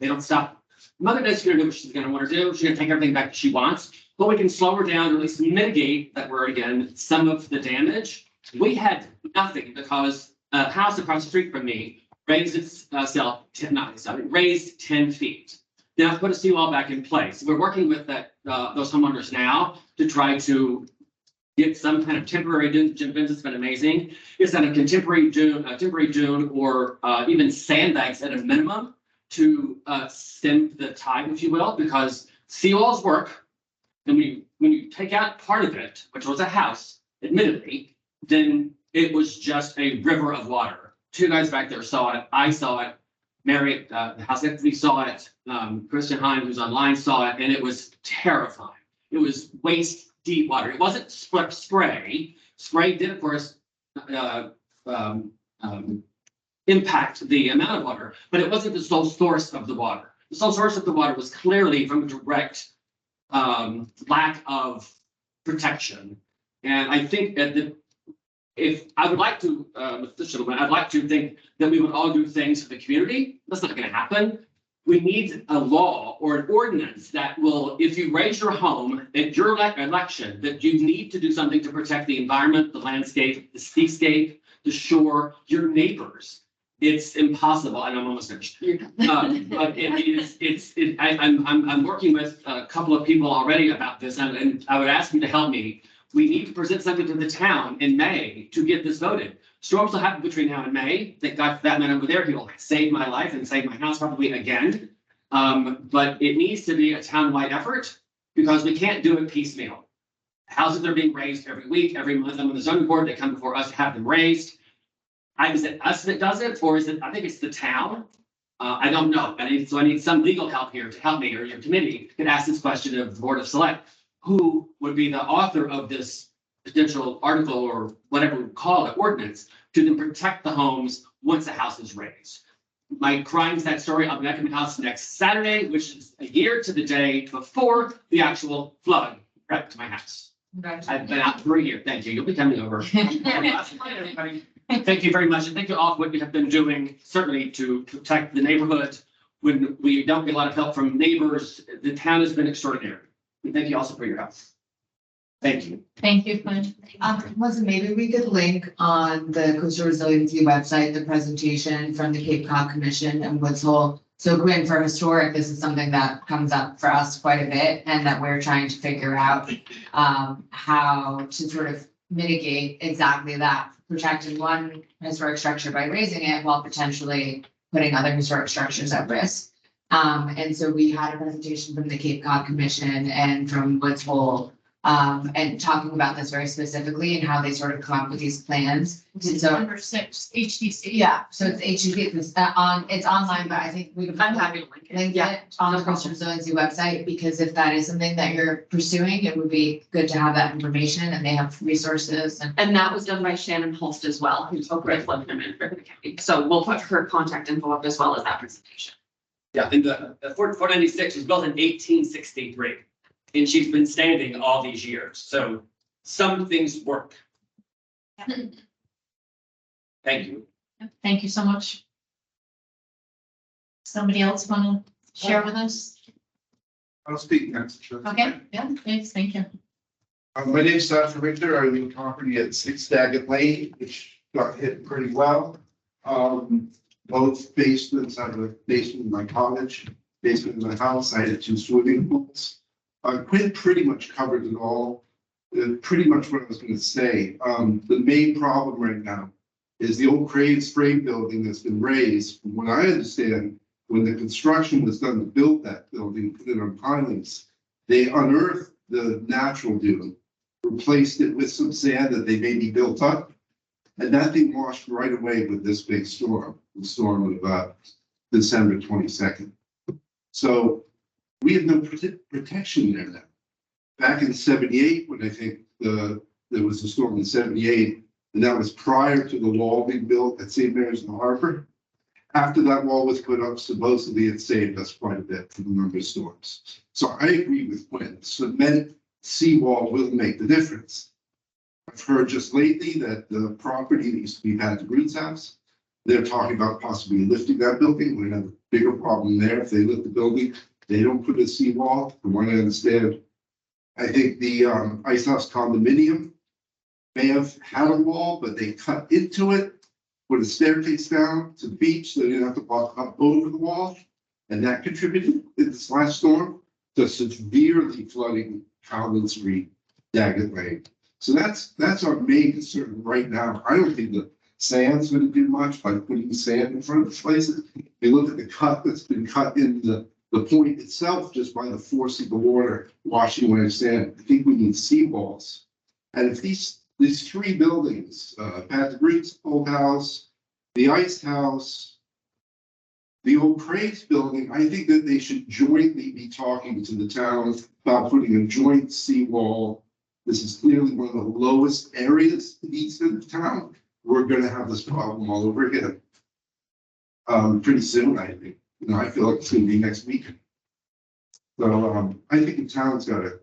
They don't stop. Mother Nature's gonna do what she's gonna want to do. She's gonna take everything back that she wants, but we can slow her down, or at least mitigate that word again, some of the damage. We had nothing because a house across the street from me raised its raised 10 feet. Now put a seawall back in place. We're working with those homeowners now to try to get some kind of temporary dune. Jim Vincent's been amazing. It's on a temporary dune, or even sandbags at a minimum to stem the tide, if you will, because seawalls work. And when you take out part of it, which was a house, admittedly, then it was just a river of water. 2 guys back there saw it. I saw it. Mary, the house entity saw it. Christian Hine, who's online, saw it, and it was terrifying. It was waist deep water. It wasn't spray. Spray did, of course, impact the amount of water, but it wasn't the sole source of the water. The sole source of the water was clearly from a direct lack of protection. And I think that if I would like to, with this gentleman, I'd like to think that we would all do things for the community. That's not going to happen. We need a law or an ordinance that will, if you raise your home at your election, that you need to do something to protect the environment, the landscape, the seascape, the shore, your neighbors. It's impossible, and I'm almost finished. But I'm working with a couple of people already about this, and I would ask you to help me. We need to present something to the town in May to get this voted. Storms will happen between now and May. Thank God for that man over there. He'll save my life and save my house probably again. But it needs to be a town-wide effort because we can't do it piecemeal. Houses are being raised every week, every month. I'm on the zoning board. They come before us to have them raised. Is it us that does it, or is it? I think it's the town. I don't know. So I need some legal help here to help me, or your committee can ask this question of the Board of Select. Who would be the author of this potential article or whatever we call it, ordinance, to then protect the homes once the house is raised? My crime stat story, I'll be back in the house next Saturday, which is a year to the day before the actual flood wrecked my house. I've been out for a year. Thank you. You'll be coming over. Thank you very much. And thank you all for what you have been doing, certainly to protect the neighborhood. When we don't get a lot of help from neighbors, the town has been extraordinary. And thank you also for your help. Thank you. Thank you, Quinn. Listen, maybe we could link on the coastal resiliency website, the presentation from the Cape Cod Commission and Woods Hole. So Quinn, for historic, this is something that comes up for us quite a bit and that we're trying to figure out how to sort of mitigate exactly that, protecting one historic structure by raising it while potentially putting other historic structures at risk. And so we had a presentation from the Cape Cod Commission and from Woods Hole and talking about this very specifically and how they sort of come up with these plans. And so Number 6, HTC. yeah, so it's HTC, it's online, but I think we could. I'm happy to link it. It on the coastal resiliency website, because if that is something that you're pursuing, it would be good to have that information and they have resources and. And that was done by Shannon Holst as well, who's over at Flood Management for the county. So we'll put her contact info up as well as that presentation. Yeah, I think the Fort 496 was built in 1863. And she's been standing all these years. So some things work. Thank you. Thank you so much. Somebody else want to share with us? I'll speak next. Sure. Okay, yeah, thanks, thank you. My name is Sasha Richter. I own property at 6 Daggett Lane, which got hit pretty well. Both basements, I have a basement in my cottage, basement in my house. I had 2 swimming pools. Quinn pretty much covered it all. Pretty much what I was going to say. The main problem right now is the old Cranes frame building that's been raised. From what I understand, when the construction was done to build that building, put it on pilings, they unearthed the natural dune, replaced it with some sand that they maybe built up, and that thing washed right away with this big storm, the storm of December 22nd. So we have no protection there now. Back in 78, when I think there was a storm in 78, and that was prior to the wall being built at St. Mary's in the Harbor. After that wall was put up, supposedly it saved us quite a bit from a number of storms. So I agree with Quinn. Cement seawall will make the difference. I've heard just lately that the property that used to be Pat DeGroot's house, they're talking about possibly lifting that building. We're gonna have a bigger problem there if they lift the building. They don't put a seawall, from what I understand. I think the Ice House condominium may have had a wall, but they cut into it, put a staircase down to the beach, so they didn't have to walk up over the wall. And that contributed in this last storm to severely flooding Collins Street, Daggett Lane. So that's our main concern right now. I don't think the sand's going to do much by putting sand in front of the places. If you look at the cut that's been cut in the point itself, just by the force of the water washing away sand, I think we need seawalls. And if these 3 buildings, Pat DeGroot's old house, the Ice House, the old Craig's building, I think that they should jointly be talking to the town about putting a joint seawall. This is clearly one of the lowest areas in the east of the town. We're going to have this problem all over again. Pretty soon, I think. I feel like it's going to be next week. So I think the town's got to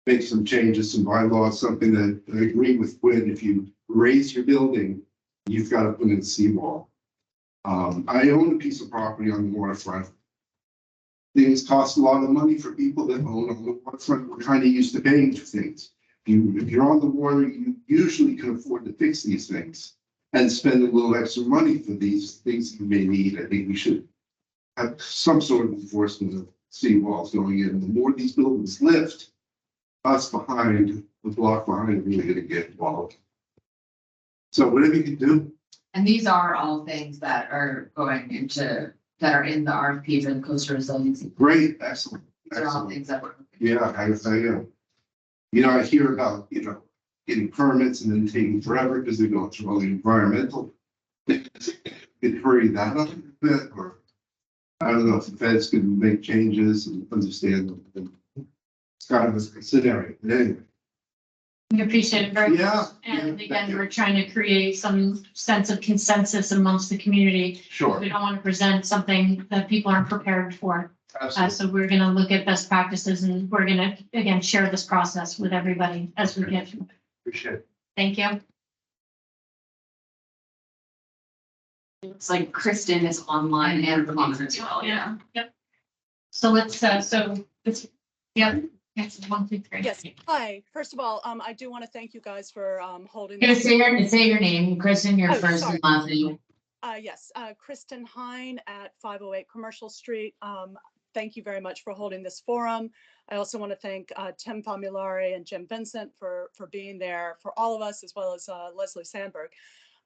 make some changes, some bylaws, something that I agree with Quinn. If you raise your building, you've got to put in a seawall. I own a piece of property on the waterfront. Things cost a lot of money for people that own on the waterfront. We're kind of used to paying for things. If you're on the water, you usually can afford to fix these things and spend a little extra money for these things you may need. I think we should have some sort of enforcement of seawalls going in. The more these buildings lift, us behind, the block behind, are really going to get involved. So whatever you can do. And these are all things that are going into, that are in the RFP for the coastal resiliency. Great, excellent. These are all things that we're. Yeah, I hear about, getting permits and then taking forever because they're going through all the environmental. could hurry that up a bit, or I don't know if the feds could make changes and understand. It's kind of a scenario, but anyway. We appreciate it very Yeah. much. And again, we're trying to create some sense of consensus amongst the community. Sure. We don't want to present something that people aren't prepared for. Absolutely. So we're gonna look at best practices and we're gonna, again, share this process with everybody as we get. Appreciate it. Thank you. It's like Kristen is online and comments as well, yeah. Yep. So let's, yep, next, 1, 2, 3. Yes, hi. First of all, I do want to thank you guys for holding. Gonna this- say your name, Kristen, your Oh, first sorry. and last name. Yes, Kristen Hine at 508 Commercial Street. Thank you very much for holding this forum. I also want to thank Tim Famulari and Jim Vincent for being there for all of us, as well as Leslie Sandberg.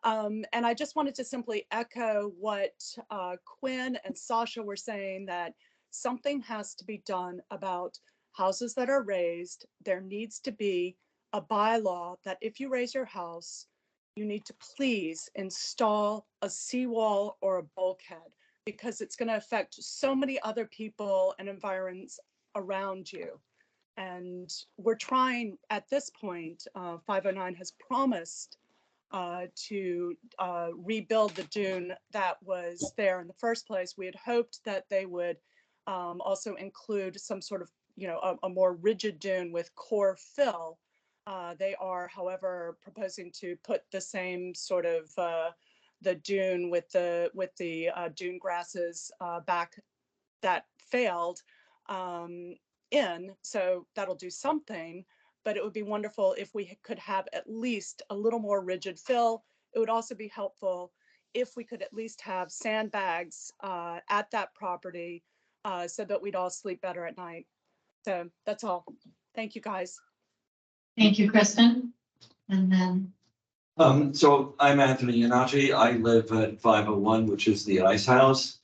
And I just wanted to simply echo what Quinn and Sasha were saying, that something has to be done about houses that are raised. There needs to be a bylaw that if you raise your house, you need to please install a seawall or a bulkhead, because it's going to affect so many other people and environments around you. And we're trying at this point, 509 has promised to rebuild the dune that was there in the first place. We had hoped that they would also include some sort of, a more rigid dune with core fill. They are, however, proposing to put the same sort of the dune with the dune grasses back that failed in. So that'll do something, but it would be wonderful if we could have at least a little more rigid fill. It would also be helpful if we could at least have sandbags at that property so that we'd all sleep better at night. So that's all. Thank you, guys. Thank you, Kristen. And then, So I'm Anthony Yanagi. I live at 501, which is the Ice House.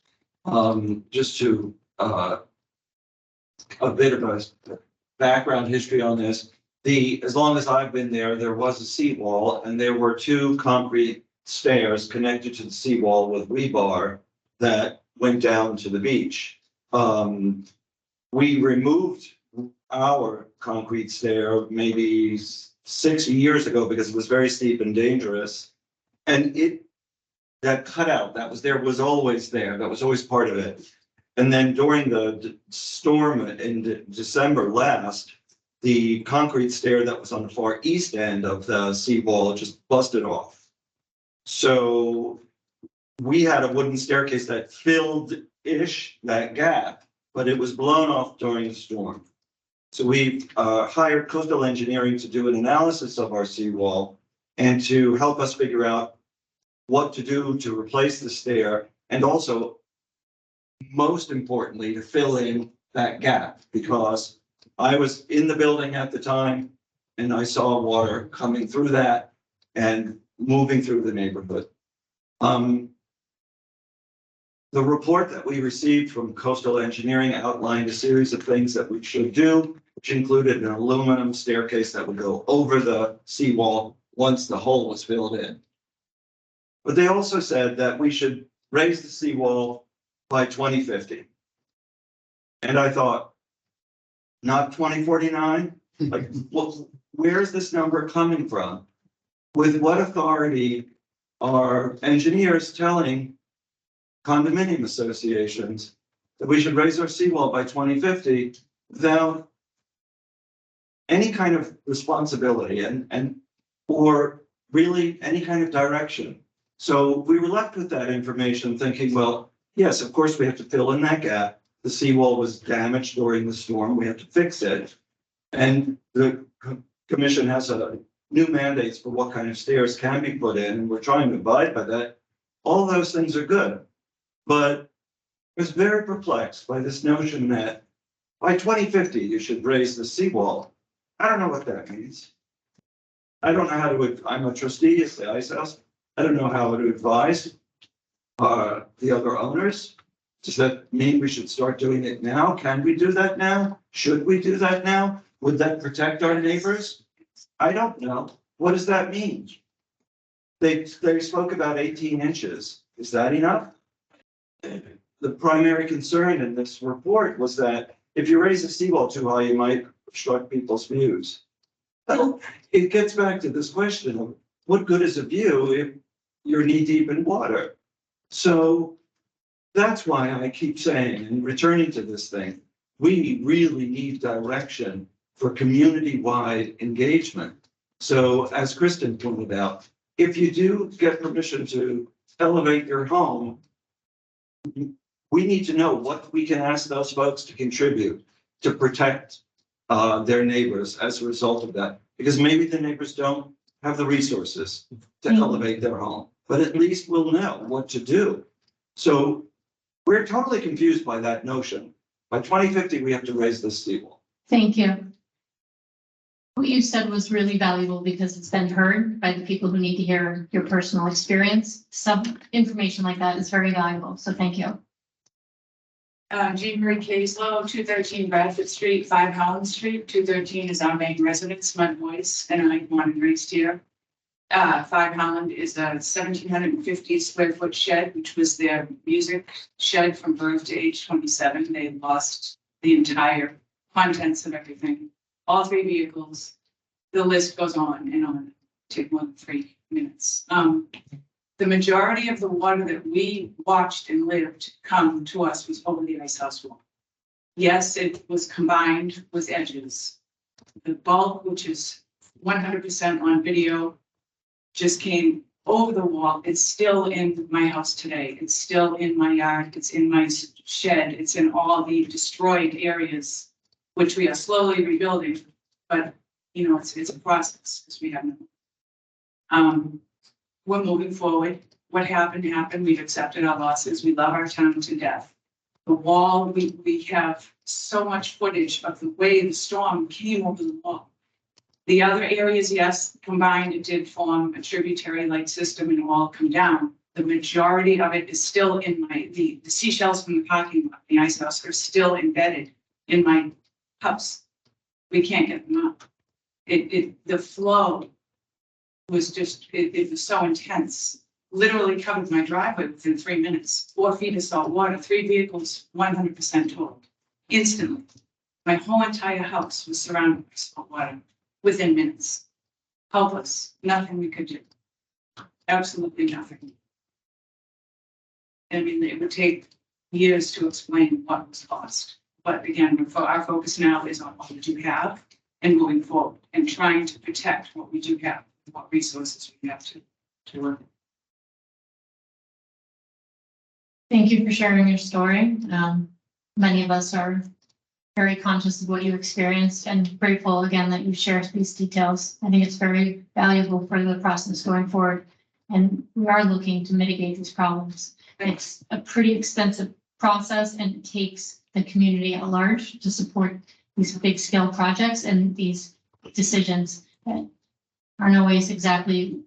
Just to, a bit of a background history on this. As long as I've been there was a seawall and there were 2 concrete stairs connected to the seawall with rebar that went down to the beach. We removed our concrete stair maybe 6 years ago because it was very steep and dangerous. And that cutout that was there was always there. That was always part of it. And then during the storm in December last, the concrete stair that was on the far east end of the seawall just busted off. So we had a wooden staircase that filled-ish that gap, but it was blown off during the storm. So we hired Coastal Engineering to do an analysis of our seawall and to help us figure out what to do to replace the stair, and also, most importantly, to fill in that gap, because I was in the building at the time and I saw water coming through that and moving through the neighborhood. The report that we received from Coastal Engineering outlined a series of things that we should do, which included an aluminum staircase that would go over the seawall once the hole was filled in. But they also said that we should raise the seawall by 2050. And I thought, not 2049? Like, well, where is this number coming from? With what authority are engineers telling condominium associations that we should raise our seawall by 2050 without any kind of responsibility or really any kind of direction? So we were left with that information thinking, well, yes, of course we have to fill in that gap. The seawall was damaged during the storm. We have to fix it. And the commission has new mandates for what kind of stairs can be put in, and we're trying to abide by that. All those things are good. But I was very perplexed by this notion that by 2050, you should raise the seawall. I don't know what that means. I don't know how to, I'm a trustee at the Ice House. I don't know how to advise the other owners. Does that mean we should start doing it now? Can we do that now? Should we do that now? Would that protect our neighbors? I don't know. What does that mean? They spoke about 18 inches. Is that enough? The primary concern in this report was that if you raise a seawall too high, you might obstruct people's views. Well, it gets back to this question of what good is a view if you're knee deep in water? So that's why I keep saying and returning to this thing, we really need direction for community-wide engagement. So as Kristen pointed out, if you do get permission to elevate your home, we need to know what we can ask those folks to contribute to protect their neighbors as a result of that. Because maybe the neighbors don't have the resources to elevate their home, but at least we'll know what to do. So we're totally confused by that notion. By 2050, we have to raise this seawall. Thank you. What you said was really valuable because it's been heard by the people who need to hear your personal experience. Some information like that is very valuable, so thank you. Jean Marie Caslow, 213 Bradford Street, 5 Holland Street. 213 is our main residence, my voice, and I born and raised here. 5 Holland is a 1,750 square foot shed, which was their music shed from birth to age 27. They lost the entire contents of everything, all 3 vehicles. The list goes on and on. Take more than 3 minutes. The majority of the water that we watched and lived come to us was over the ice house wall. Yes, it was combined with edges. The bulk, which is 100% on video, just came over the wall. It's still in my house today. It's still in my yard. It's in my shed. It's in all the destroyed areas, which we are slowly rebuilding. But, you know, it's a process because we have no. We're moving forward. What happened, happened. We've accepted our losses. We love our town to death. The wall, we have so much footage of the way the storm came over the wall. The other areas, yes, combined, it did form a tributary-like system and all come down. The majority of it is still in my, the seashells from the parking lot, the ice house are still embedded in my house. We can't get them up. The flow was just, it was so intense. Literally covered my driveway within 3 minutes. 4 feet of salt water, 3 vehicles, 100% totaled. Instantly. My whole entire house was surrounded by salt water within minutes. Helpless. Nothing we could do. Absolutely nothing. I mean, it would take years to explain what was lost. But again, our focus now is on what we do have and moving forward and trying to protect what we do have, what resources we have to work. Thank you for sharing your story. Many of us are very conscious of what you experienced and grateful again that you share these details. I think it's very valuable for the process going forward. And we are looking to mitigate these problems. It's a pretty expensive process and it takes the community at large to support these big scale projects and these decisions that aren't always exactly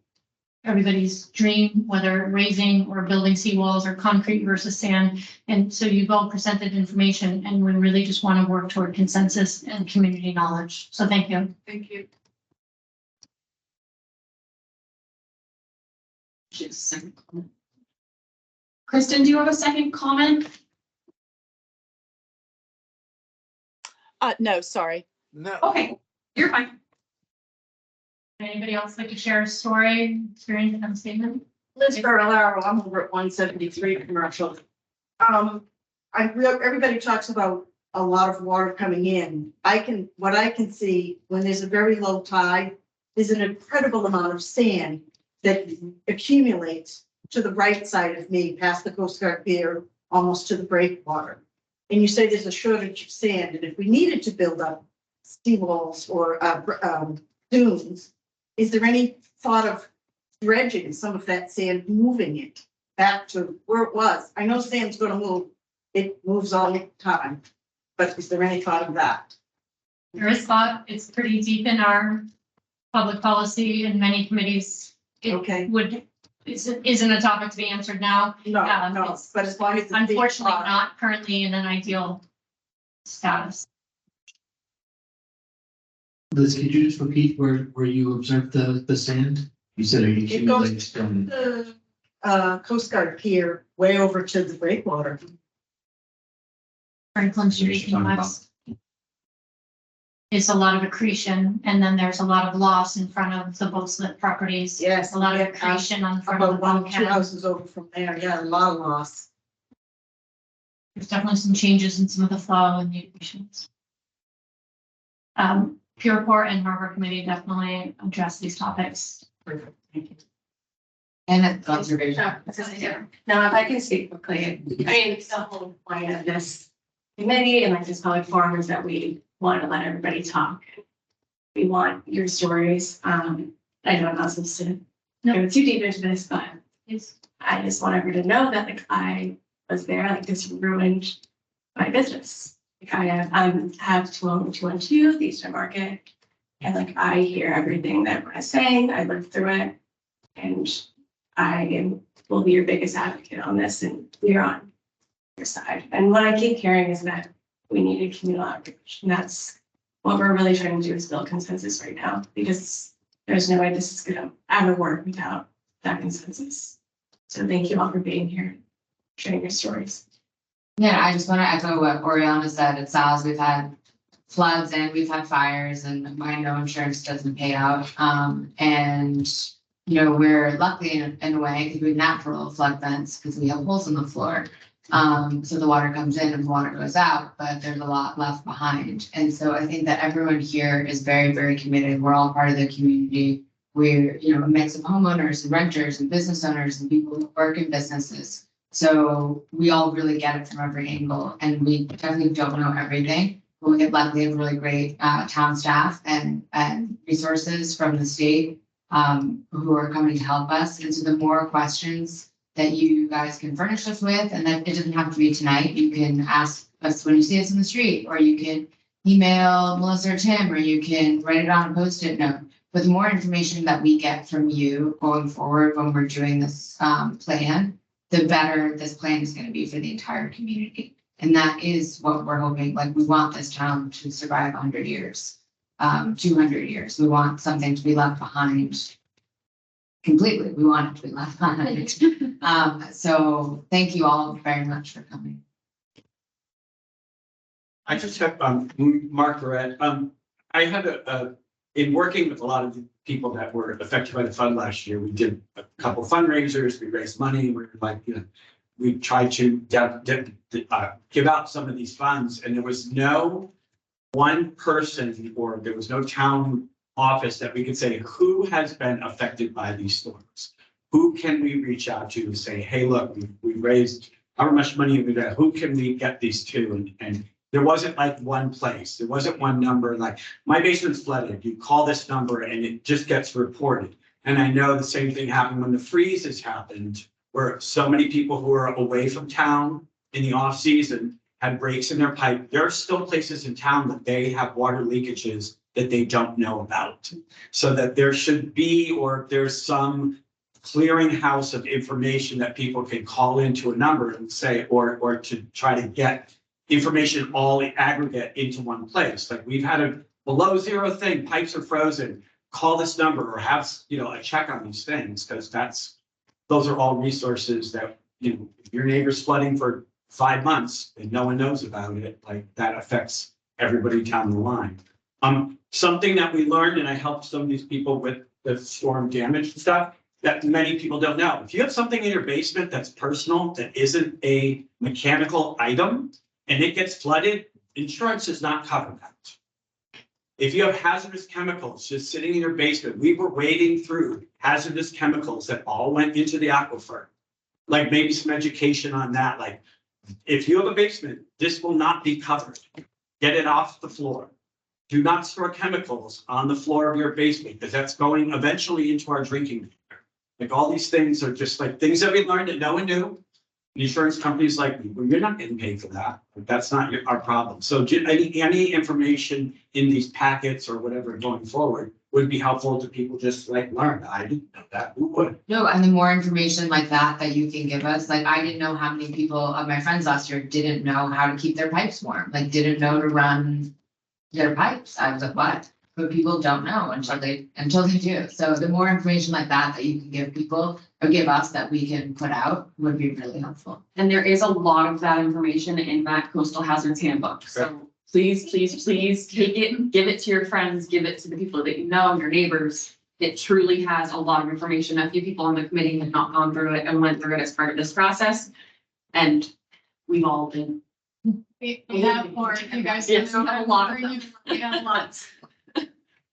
everybody's dream, whether raising or building seawalls or concrete versus sand. And so you've all presented information and we really just want to work toward consensus and community knowledge. So thank you. Thank you. Kristen, do you have a second comment? No, sorry. No. Okay, you're fine. Anybody else like to share a story, experience, and a statement? Liz Ferraro, I'm over at 173 Commercial. Everybody talks about a lot of water coming in. What I can see when there's a very low tide, there's an incredible amount of sand that accumulates to the right side of me, past the Coast Guard Pier, almost to the breakwater. And you say there's a shortage of sand, and if we needed to build up seawalls or dunes, is there any thought of dredging some of that sand, moving it back to where it was? I know sand's going to move. It moves all the time. But is there any thought of that? There is thought. It's pretty deep in our public policy and many committees. It isn't a topic to be answered now. No, but as long as it's unfortunately not currently in an ideal status. Liz, could you just repeat where you observed the sand? You said it It goes accumulates from. Coast Guard pier way over to the breakwater. Franklin Street in West. It's a lot of accretion, and then there's a lot of loss in front of the boat slip properties. Yes. A lot of accretion on the front of the About 2 Bobcat. houses over from there, yeah, a lot of loss. There's definitely some changes in some of the flow and the accretions. Pureport and Harbor Committee definitely address these topics. Perfect, thank you. And conservation. Now, if I can speak quickly, I mean, it's the whole point of this committee and like this public forum is that we want to let everybody talk. We want your stories. I know I'm not supposed to go too deep into this, but I just want everyone to know that like I was there, like this ruined my business. Like I have 212 the Eastern Market, and like I hear everything that everyone is saying. I lived through it, and will be your biggest advocate on this, and we're on your side. And what I keep hearing is that we need a communal outreach, and that's what we're really trying to do is build consensus right now, because there's no way this is going to ever work without that consensus. So thank you all for being here, sharing your stories. Yeah, I just want to echo what Oriana said. At Sal's, we've had floods and we've had fires, and I know insurance doesn't pay out. And you know, we're lucky in a way because we have natural flood vents because we have holes in the floor. So the water comes in and the water goes out, but there's a lot left behind. And so I think that everyone here is very, very committed. We're all part of the community. We're, you know, a mix of homeowners and renters and business owners and people who work in businesses. So we all really get it from every angle, and we definitely don't know everything. But we luckily have really great town staff and resources from the state who are coming to help us. And so the more questions that you guys can furnish us with, and that it doesn't have to be tonight, you can ask us when you see us in the street, or you can email Melissa or Tim, or you can write it on a Post-it note. But the more information that we get from you going forward when we're doing this plan, the better this plan is going to be for the entire community. And that is what we're hoping. Like, we want this town to survive 100 years, 200 years. We want something to be left behind completely. We want it to be left behind. So thank you all very much for coming. I just have, Mark Barrett, I had in working with a lot of the people that were affected by the flood last year, we did a couple fundraisers, we raised money, we're like, you know, we tried to give out some of these funds, and there was no one person, or there was no town office that we could say, who has been affected by these storms? Who can we reach out to say, hey, look, we raised however much money we got, who can we get these to? And there wasn't like one place, there wasn't one number, like my basement's flooded, you call this number and it just gets reported. And I know the same thing happened when the freezes happened, where so many people who are away from town in the off season had breaks in their pipe. There are still places in town that they have water leakages that they don't know about. So that there should be, or there's some clearinghouse of information that people can call into a number and say, or to try to get information all in aggregate into one place. Like, we've had a below zero thing, pipes are frozen, call this number, or have, you know, a check on these things, because those are all resources that, you know, if your neighbor's flooding for 5 months and no one knows about it, like, that affects everybody down the line. Something that we learned, and I helped some of these people with the storm damage and stuff, that many people don't know. If you have something in your basement that's personal, that isn't a mechanical item, and it gets flooded, insurance does not cover that. If you have hazardous chemicals just sitting in your basement, we were wading through hazardous chemicals that all went into the aquifer. Like, maybe some education on that. Like, if you have a basement, this will not be covered. Get it off the floor. Do not store chemicals on the floor of your basement, because that's going eventually into our drinking water. Like, all these things are just like things that we learned that no one knew. The insurance companies like, well, you're not getting paid for that. That's not our problem. So any information in these packets or whatever going forward would be helpful to people just like learn. I didn't know that. Who would? No, and the more information like that you can give us, like, I didn't know how many people of my friends last year didn't know how to keep their pipes warm, like didn't know to run their pipes. I was like, what? but people don't know until they do. So the more information like that you can give people or give us that we can put out would be really helpful. And there is a lot of that information in that coastal hazards handbook. So please, please, please take it, give it to your friends, give it to the people that you know, your neighbors. It truly has a lot of information. A few people on the committee have not gone through it and went through it as part of this process. And we've all been. We have more, you guys. It's a lot of them. We got lots.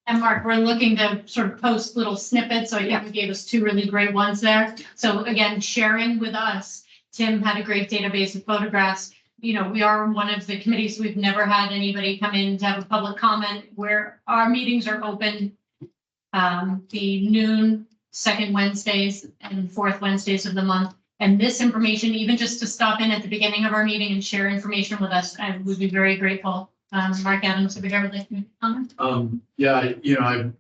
And Mark, we're looking to sort of post little snippets, so I think you gave us 2 really great ones there. So again, sharing with us, Tim had a great database of photographs. You know, we are one of the committees, we've never had anybody come in to have a public comment where our meetings are open. The noon, second Wednesdays and fourth Wednesdays of the month. And this information, even just to stop in at the beginning of our meeting and share information with us, I would be very grateful. Mark Adams, over here, would like to comment? Yeah, you know,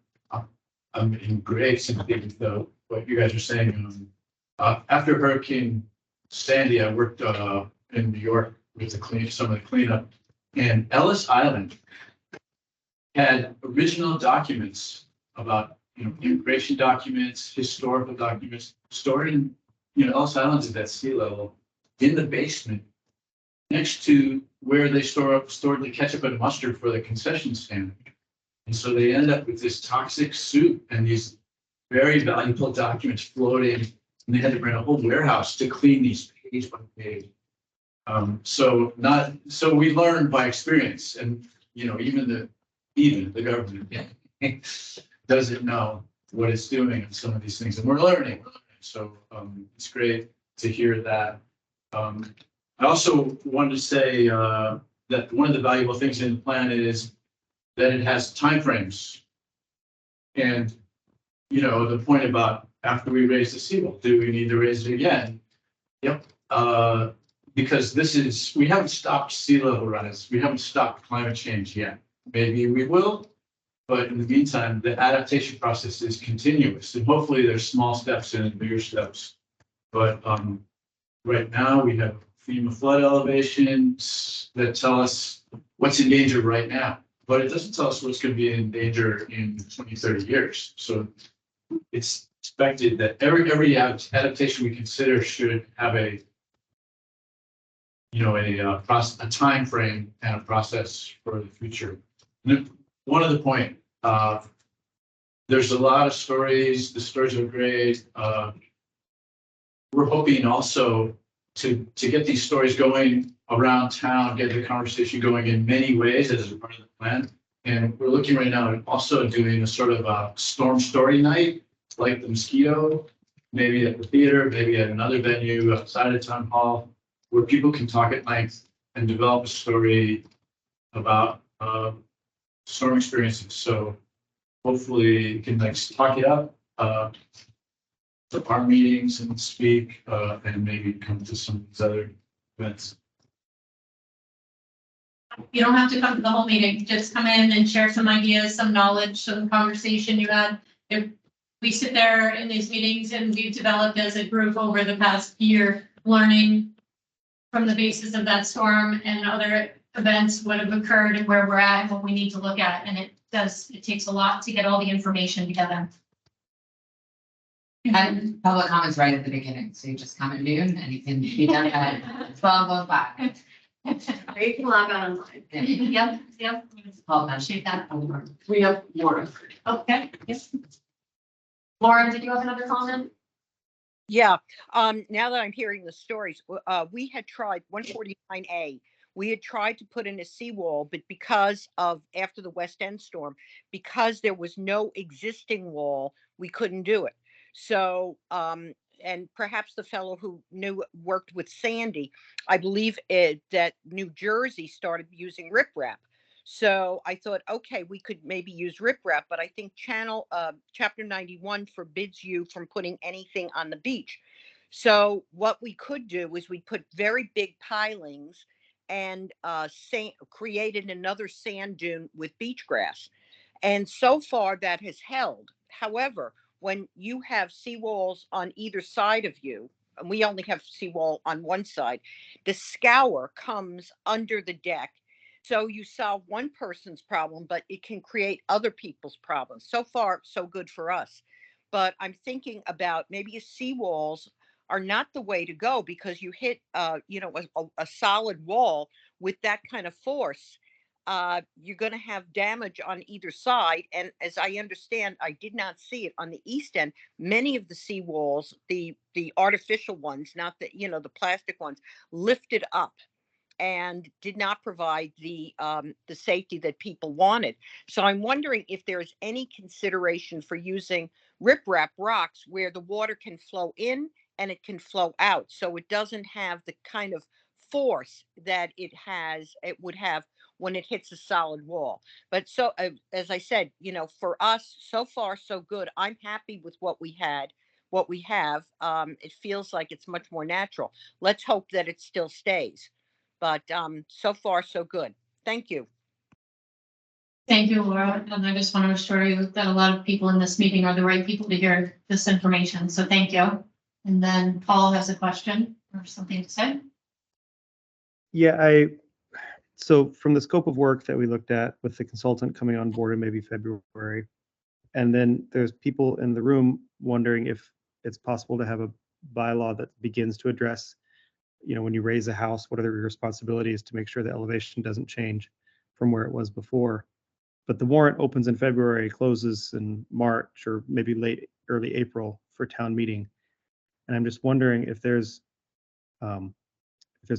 I'm in great sympathy with what you guys are saying. After Hurricane Sandy, I worked in New York with some of the cleanup, and Ellis Island had original documents about, you know, immigration documents, historical documents stored in, you know, Ellis Island is at sea level in the basement next to where they stored the ketchup and mustard for the concession stand. And so they end up with this toxic soup and these very valuable documents floating, and they had to rent a whole warehouse to clean these page by page. So we learn by experience, and you know, even the government doesn't know what it's doing in some of these things, and we're learning. So it's great to hear that. I also wanted to say that one of the valuable things in the plan is that it has timeframes. And, you know, the point about after we raise the seawall, do we need to raise it again? Yep. Because we haven't stopped sea level rise. We haven't stopped climate change yet. Maybe we will, but in the meantime, the adaptation process is continuous, and hopefully there's small steps and bigger steps. But right now we have FEMA flood elevations that tell us what's in danger right now, but it doesn't tell us what's going to be in danger in 20, 30 years. So it's expected that every adaptation we consider should have a time frame and a process for the future. And one other point, there's a lot of stories. The stories are great. We're hoping also to get these stories going around town, get the conversation going in many ways as a part of the plan. And we're looking right now at also doing a sort of a storm story night, like the Mosquito, maybe at the theater, maybe at another venue outside of town hall, where people can talk at length and develop a story about storm experiences. So hopefully you can talk it up to our meetings and speak and maybe come to some of these other events. You don't have to come to the whole meeting, just come in and share some ideas, some knowledge, some conversation you had. If we sit there in these meetings and we've developed as a group over the past year, learning from the basis of that storm and other events, what have occurred and where we're at and what we need to look at. And it takes a lot to get all the information together. And public comments right at the beginning, so you just come at noon and you can be done at 12:05. Or you can log on online. Yep. Appreciate that. We have Laura. Okay, yes. Lauren, did you have another comment? Yeah, now that I'm hearing the stories, we had tried 149A. We had tried to put in a seawall, but because of, after the West End storm, because there was no existing wall, we couldn't do it. So, and perhaps the fellow who worked with Sandy, I believe that New Jersey started using riprap. So I thought, okay, we could maybe use riprap, but I think Chapter 91 forbids you from putting anything on the beach. So what we could do is we put very big pilings and created another sand dune with beach grass. And so far that has held. However, when you have seawalls on either side of you, and we only have seawall on one side, the scour comes under the deck. So you solve one person's problem, but it can create other people's problems. So far, so good for us. But I'm thinking about maybe seawalls are not the way to go, because you hit, a solid wall with that kind of force. You're going to have damage on either side. And as I understand, I did not see it on the east end. Many of the seawalls, the artificial ones, not the plastic ones, lifted up and did not provide the safety that people wanted. So I'm wondering if there's any consideration for using riprap rocks where the water can flow in and it can flow out, so it doesn't have the kind of force that it would have when it hits a solid wall. But so as I said, for us, so far so good. I'm happy with what we have. It feels like it's much more natural. Let's hope that it still stays. But so far so good. Thank you. Thank you, Laura. And I just want to assure you that a lot of people in this meeting are the right people to hear this information. So thank you. And then Paul has a question or something to say. Yeah, so from the scope of work that we looked at with the consultant coming on board in maybe February, and then there's people in the room wondering if it's possible to have a bylaw that begins to address, when you raise a house, what are the responsibilities to make sure the elevation doesn't change from where it was before. But the warrant opens in February, closes in March, or maybe early April for town meeting. And I'm just wondering if there's a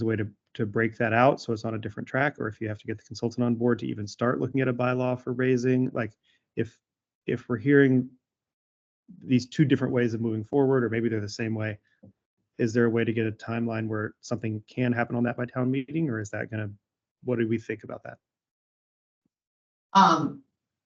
way to break that out so it's on a different track, or if you have to get the consultant on board to even start looking at a bylaw for raising. Like if we're hearing these two different ways of moving forward, or maybe they're the same way, is there a way to get a timeline where something can happen on that by town meeting, or is that what do we think about that?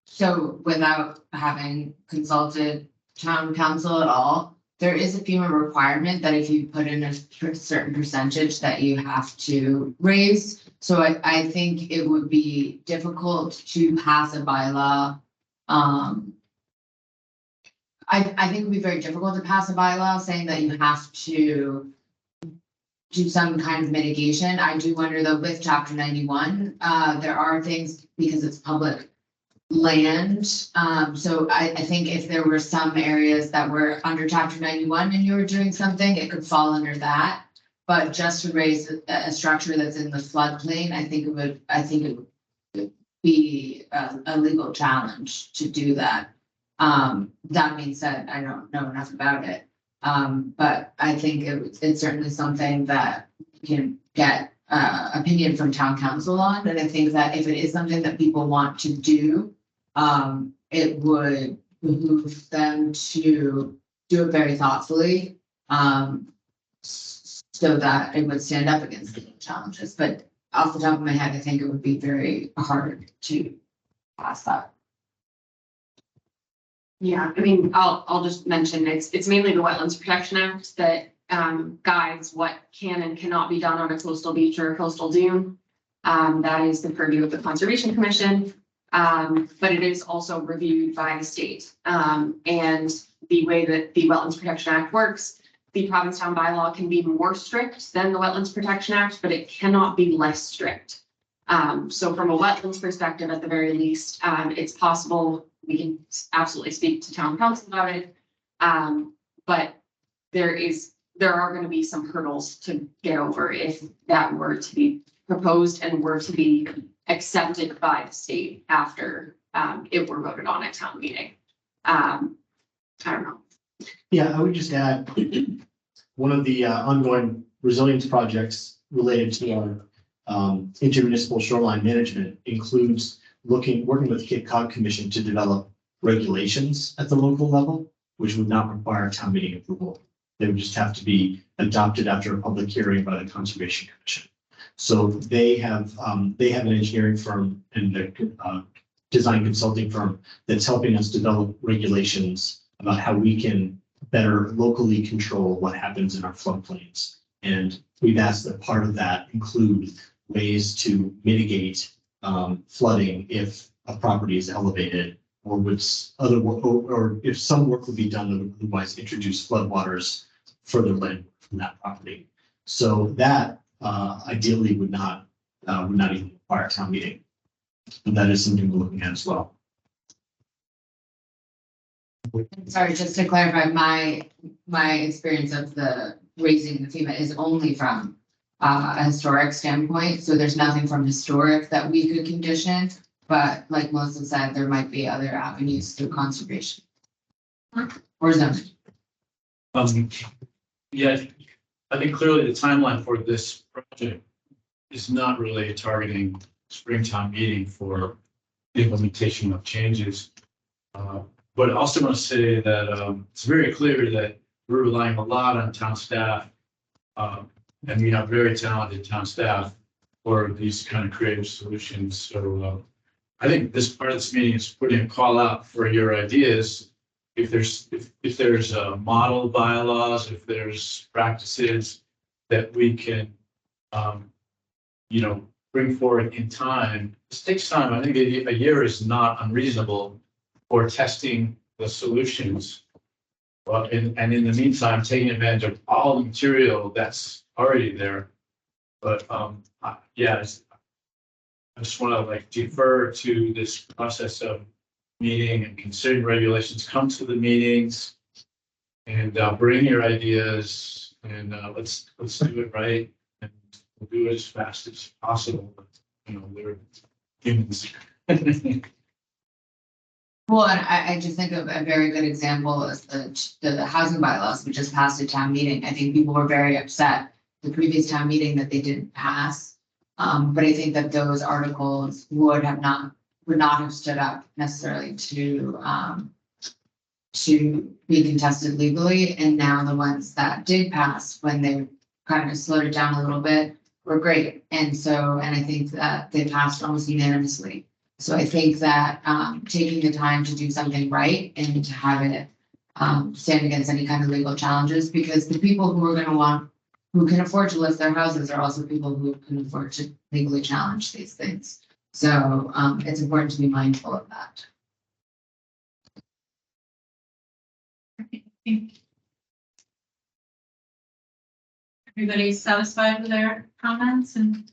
So without having consulted town council at all, there is a FEMA requirement that if you put in a certain percentage that you have to raise. So I think it would be difficult to pass a bylaw. I think it would be very difficult to pass a bylaw saying that you have to do some kind of mitigation. I do wonder though, with chapter 91, there are things, because it's public land. So I think if there were some areas that were under chapter 91 and you were doing something, it could fall under that. But just to raise a structure that's in the floodplain, I think it would be a legal challenge to do that. That being said, I don't know enough about it. But I think it's certainly something that you can get opinion from town council on. And I think that if it is something that people want to do, it would behoove them to do it very thoughtfully, so that it would stand up against the challenges. But off the top of my head, I think it would be very hard to pass that. Yeah, I mean, I'll just mention it's mainly the Wetlands Protection Act that guides what can and cannot be done on a coastal beach or a coastal dune. That is the purview of the Conservation Commission, but it is also reviewed by the state. And the way that the Wetlands Protection Act works, the Provincetown bylaw can be more strict than the Wetlands Protection Act, but it cannot be less strict. So from a wetlands perspective, at the very least, it's possible. We can absolutely speak to town council about it. But there are going to be some hurdles to get over if that were to be proposed and were to be accepted by the state after it were voted on at town meeting. I don't know. Yeah, I would just add, one of the ongoing resilience projects related to our intermunicipal shoreline management includes working with the Cape Cod Commission to develop regulations at the local level, which would not require town meeting approval. They would just have to be adopted after a public hearing by the Conservation Commission. So they have an engineering firm and a design consulting firm that's helping us develop regulations about how we can better locally control what happens in our floodplains. And we've asked that part of that include ways to mitigate flooding if a property is elevated, or if some work would be done that would otherwise introduce floodwaters further land from that property. So that ideally would not would not even require a town meeting. And that is something we're looking at as well. Sorry, just to clarify, my experience of the raising the FEMA is only from a historic standpoint. So there's nothing from historic that we could condition, but like Melissa said, there might be other avenues through conservation. Or zoning. Yeah, I think clearly the timeline for this project is not really targeting Springtown meeting for implementation of changes. But I also want to say that it's very clear that we're relying a lot on town staff. And we have very talented town staff for these kind of creative solutions. So I think this part of this meeting is putting a call out for your ideas. If there's model bylaws, if there's practices that we can, bring forward in time. This takes time. I think a year is not unreasonable for testing the solutions. Well, and in the meantime, taking advantage of all the material that's already there. But yeah, I just want to defer to this process of meeting and considering regulations. Come to the meetings and bring your ideas and let's do it right, and we'll do it as fast as possible. But, we're humans. Well, and I just think of a very good example is the housing bylaws, which just passed at town meeting. I think people were very upset the previous town meeting that they didn't pass. But I think that those articles would not have stood up necessarily to be contested legally. And now the ones that did pass, when they kind of slowed it down a little bit, were great. And I think that they passed almost unanimously. So I think that taking the time to do something right and to have it stand against any kind of legal challenges, because the people who can afford to list their houses are also people who can afford to legally challenge these things. So it's important to be mindful of that. Everybody's satisfied with their comments, and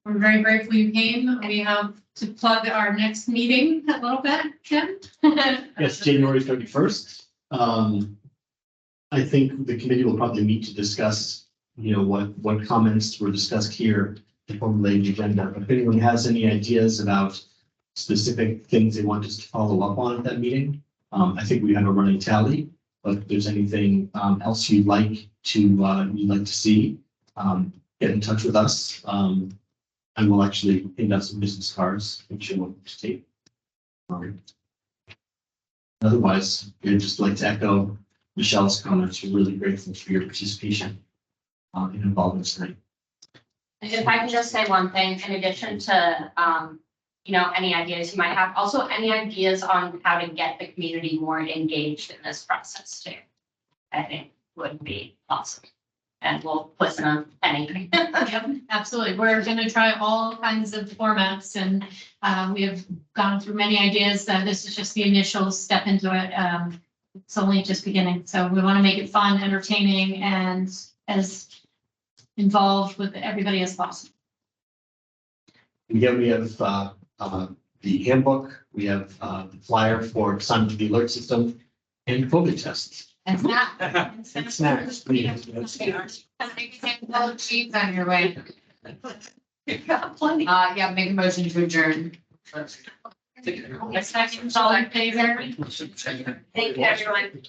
we're very grateful you came. We have to plug our next meeting a little bit, Jim. Yes, January 31st. I think the committee will probably meet to discuss, what comments were discussed here to formulate the agenda. If anyone has any ideas about specific things they want us to follow up on at that meeting, I think we have a running tally. But if there's anything else you'd like to see, get in touch with us. And we'll actually hand out some business cards, which you'll want to take. Otherwise, I'd just like to echo Michelle's comments. We're really grateful for your participation and involvement tonight. If I can just say one thing, in addition to, any ideas you might have, also any ideas on how to get the community more engaged in this process too, I think would be awesome. And we'll put some penny. Yep, absolutely. We're going to try all kinds of formats, and we have gone through many ideas. This is just the initial step into it. It's only just beginning. So we want to make it fun, entertaining, and as involved with everybody as possible. Again, we have the handbook, we have the flyer for signing to the alert system and COVID tests. And snacks. And snacks. Sheets on your way. Yeah, make a motion to adjourn. Second, all in favor? Thank you, everyone.